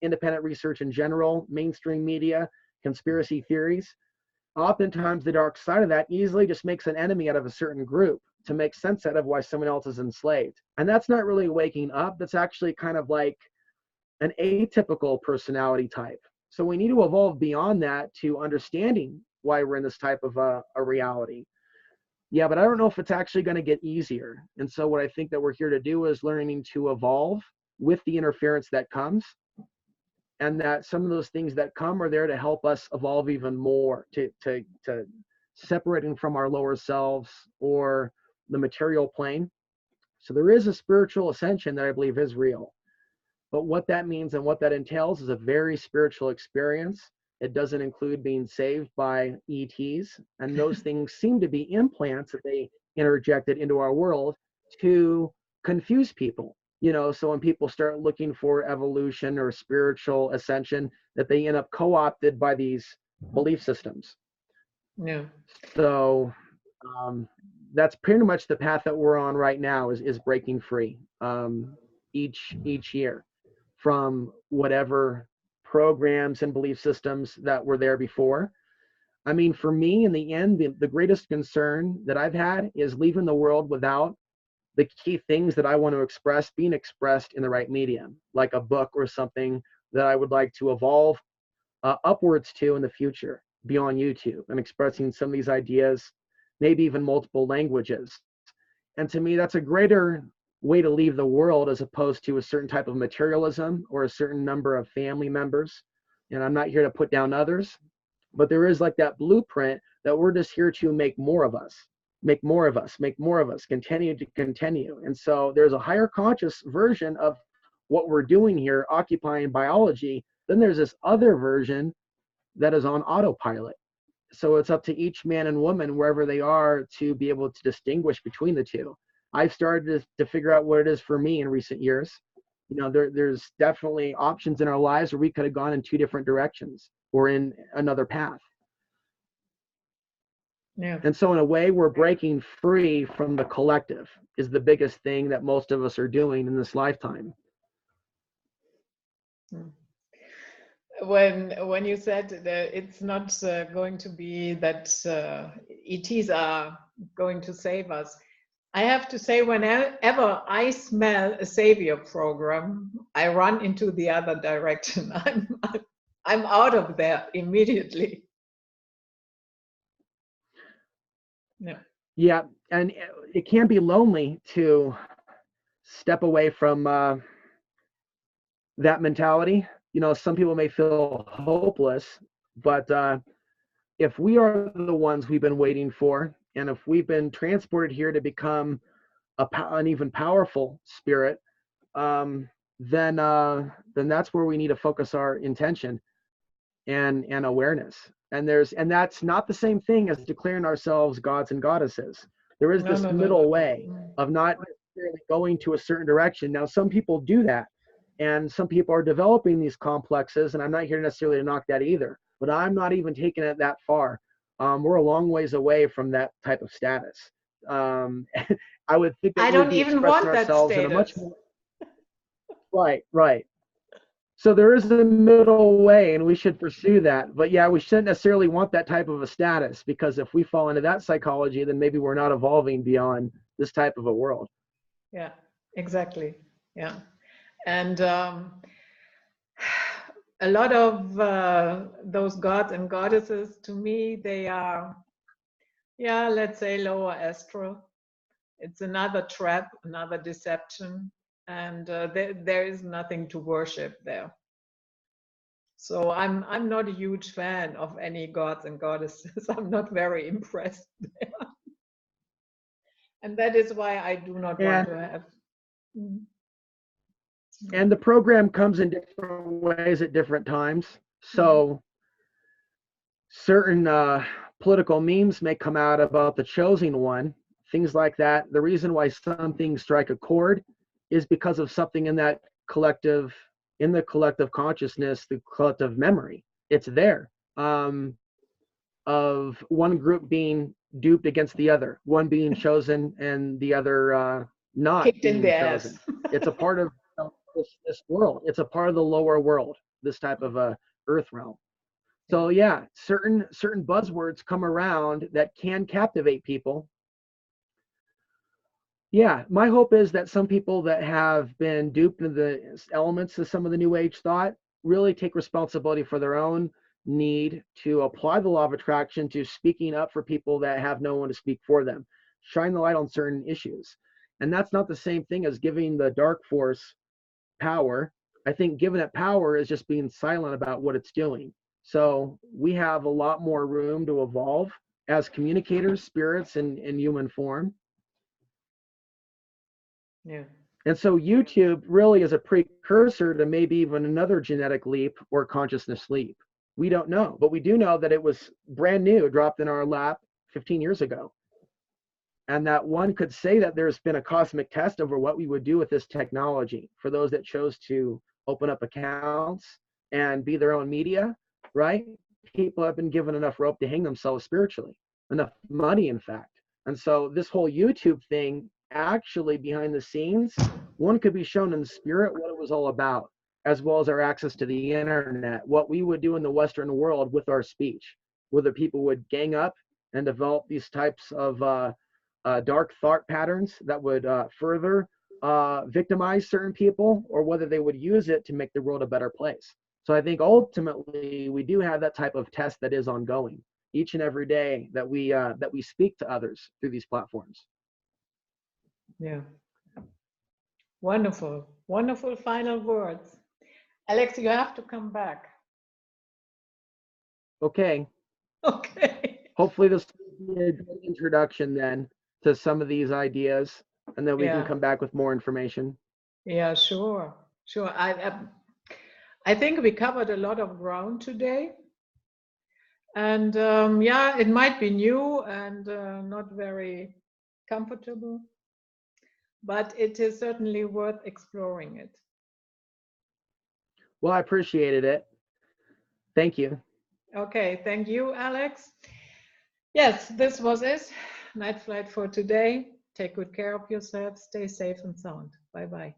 independent research in general, mainstream media, conspiracy theories. Oftentimes the dark side of that easily just makes an enemy out of a certain group to make sense out of why someone else is enslaved. And that's not really waking up. That's actually kind of like an atypical personality type. So we need to evolve beyond that to understanding why we're in this type of a reality. Yeah, but I don't know if it's actually going to get easier. And so what I think that we're here to do is learning to evolve with the interference that comes, and that some of those things that come are there to help us evolve even more, to separating from our lower selves or the material plane. So there is a spiritual ascension that I believe is real. But what that means and what that entails is a very spiritual experience. It doesn't include being saved by ETs. And those things seem to be implants that they interjected into our world to confuse people. So when people start looking for evolution or spiritual ascension, that they end up co-opted by these belief systems. Yeah. So that's pretty much the path that we're on right now, is breaking free each year from whatever programs and belief systems that were there before. I mean, for me, in the end, the greatest concern that I've had is leaving the world without the key things that I want to express being expressed in the right medium, like a book or something that I would like to evolve upwards to in the future beyond YouTube, and expressing some of these ideas, maybe even multiple languages. And to me, that's a greater way to leave the world as opposed to a certain type of materialism or a certain number of family members. And I'm not here to put down others, but there is like that blueprint that we're just here to make more of us, make more of us, make more of us, continue to continue. And so there's a higher conscious version of what we're doing here, occupying biology. Then there's this other version that is on autopilot. So it's up to each man and woman, wherever they are, to be able to distinguish between the two. I've started to figure out what it is for me in recent years. There's definitely options in our lives where we could have gone in two different directions or in another path. Yeah. And so in a way, we're breaking free from the collective is the biggest thing that most of us are doing in this lifetime. When you said that it's not going to be that ETs are going to save us, I have to say, whenever I smell a savior program, I run into the other direction. I'm out of there immediately. Yeah, and it can be lonely to step away from that mentality. Some people may feel hopeless, but if we are the ones we've been waiting for, and if we've been transported here to become an even powerful spirit, then that's where we need to focus our intention and awareness. And that's not the same thing as declaring ourselves gods and goddesses. There is No, this no, no, no, middle no. way of not necessarily going to a certain direction. Now, some people do that, and some people are developing these complexes, and I'm not here necessarily to knock that either, but I'm not even taking it that far. We're a long ways away from that type of status. I would think that I we would don't be even expressing want that ourselves in a much status. more right. So there is a middle way, and we should pursue that. But yeah, we shouldn't necessarily want that type of a status, because if we fall into that psychology, then maybe we're not evolving beyond this type of a world. Yeah, exactly. Yeah. And a lot of those gods and goddesses, to me, they are, yeah, let's say lower astral. It's another trap, another deception, and there is nothing to worship there. So I'm not a huge fan of any gods and goddesses. I'm not very impressed there. And that is why I do not want to have. And the program comes in different ways at different times. So certain political memes may come out about the chosen one, things like that. The reason why some things strike a chord is because of something in that collective, in the collective consciousness, the collective memory. It's there. Of one group being duped against the other, one being chosen and the other not Kicked in being the chosen. ass. It's a part of this world. It's a part of the lower world, this type of earth realm. So yeah, certain buzzwords come around that can captivate people. Yeah, my hope is that some people that have been duped into the elements of some of the new age thought really take responsibility for their own need to apply the law of attraction to speaking up for people that have no one to speak for them, shine the light on certain issues. And that's not the same thing as giving the dark force power. I think giving it power is just being silent about what it's doing. So we have a lot more room to evolve as communicators, spirits in human form. Yeah. And so YouTube really is a precursor to maybe even another genetic leap or consciousness leap. We don't know, but we do know that it was brand new, dropped in our lap 15 years ago. And that one could say that there's been a cosmic test over what we would do with this technology for those that chose to open up accounts and be their own media, right? People have been given enough rope to hang themselves spiritually, enough money, in fact. And so this whole YouTube thing, actually behind the scenes, one could be shown in the spirit what it was all about, as well as our access to the internet, what we would do in the Western world with our speech, whether people would gang up and develop these types of dark thought patterns that would further victimize certain people, or whether they would use it to make the world a better place. So I think ultimately we do have that type of test that is ongoing each and every day that we speak to others through these platforms. Yeah. Wonderful, wonderful final words. Alex, you have to come back. Okay. Okay. Hopefully this will be a good introduction then to some of these ideas, and then we can come back with more information. Yeah, sure. Sure. I think we covered a lot of ground today. And yeah, it might be new and not very comfortable, but it is certainly worth exploring it. Well, I appreciated it. Thank you. Okay, thank you, Alex. Yes, this was it. Night Flight for today. Take good care of yourself. Stay safe and sound. Bye-bye.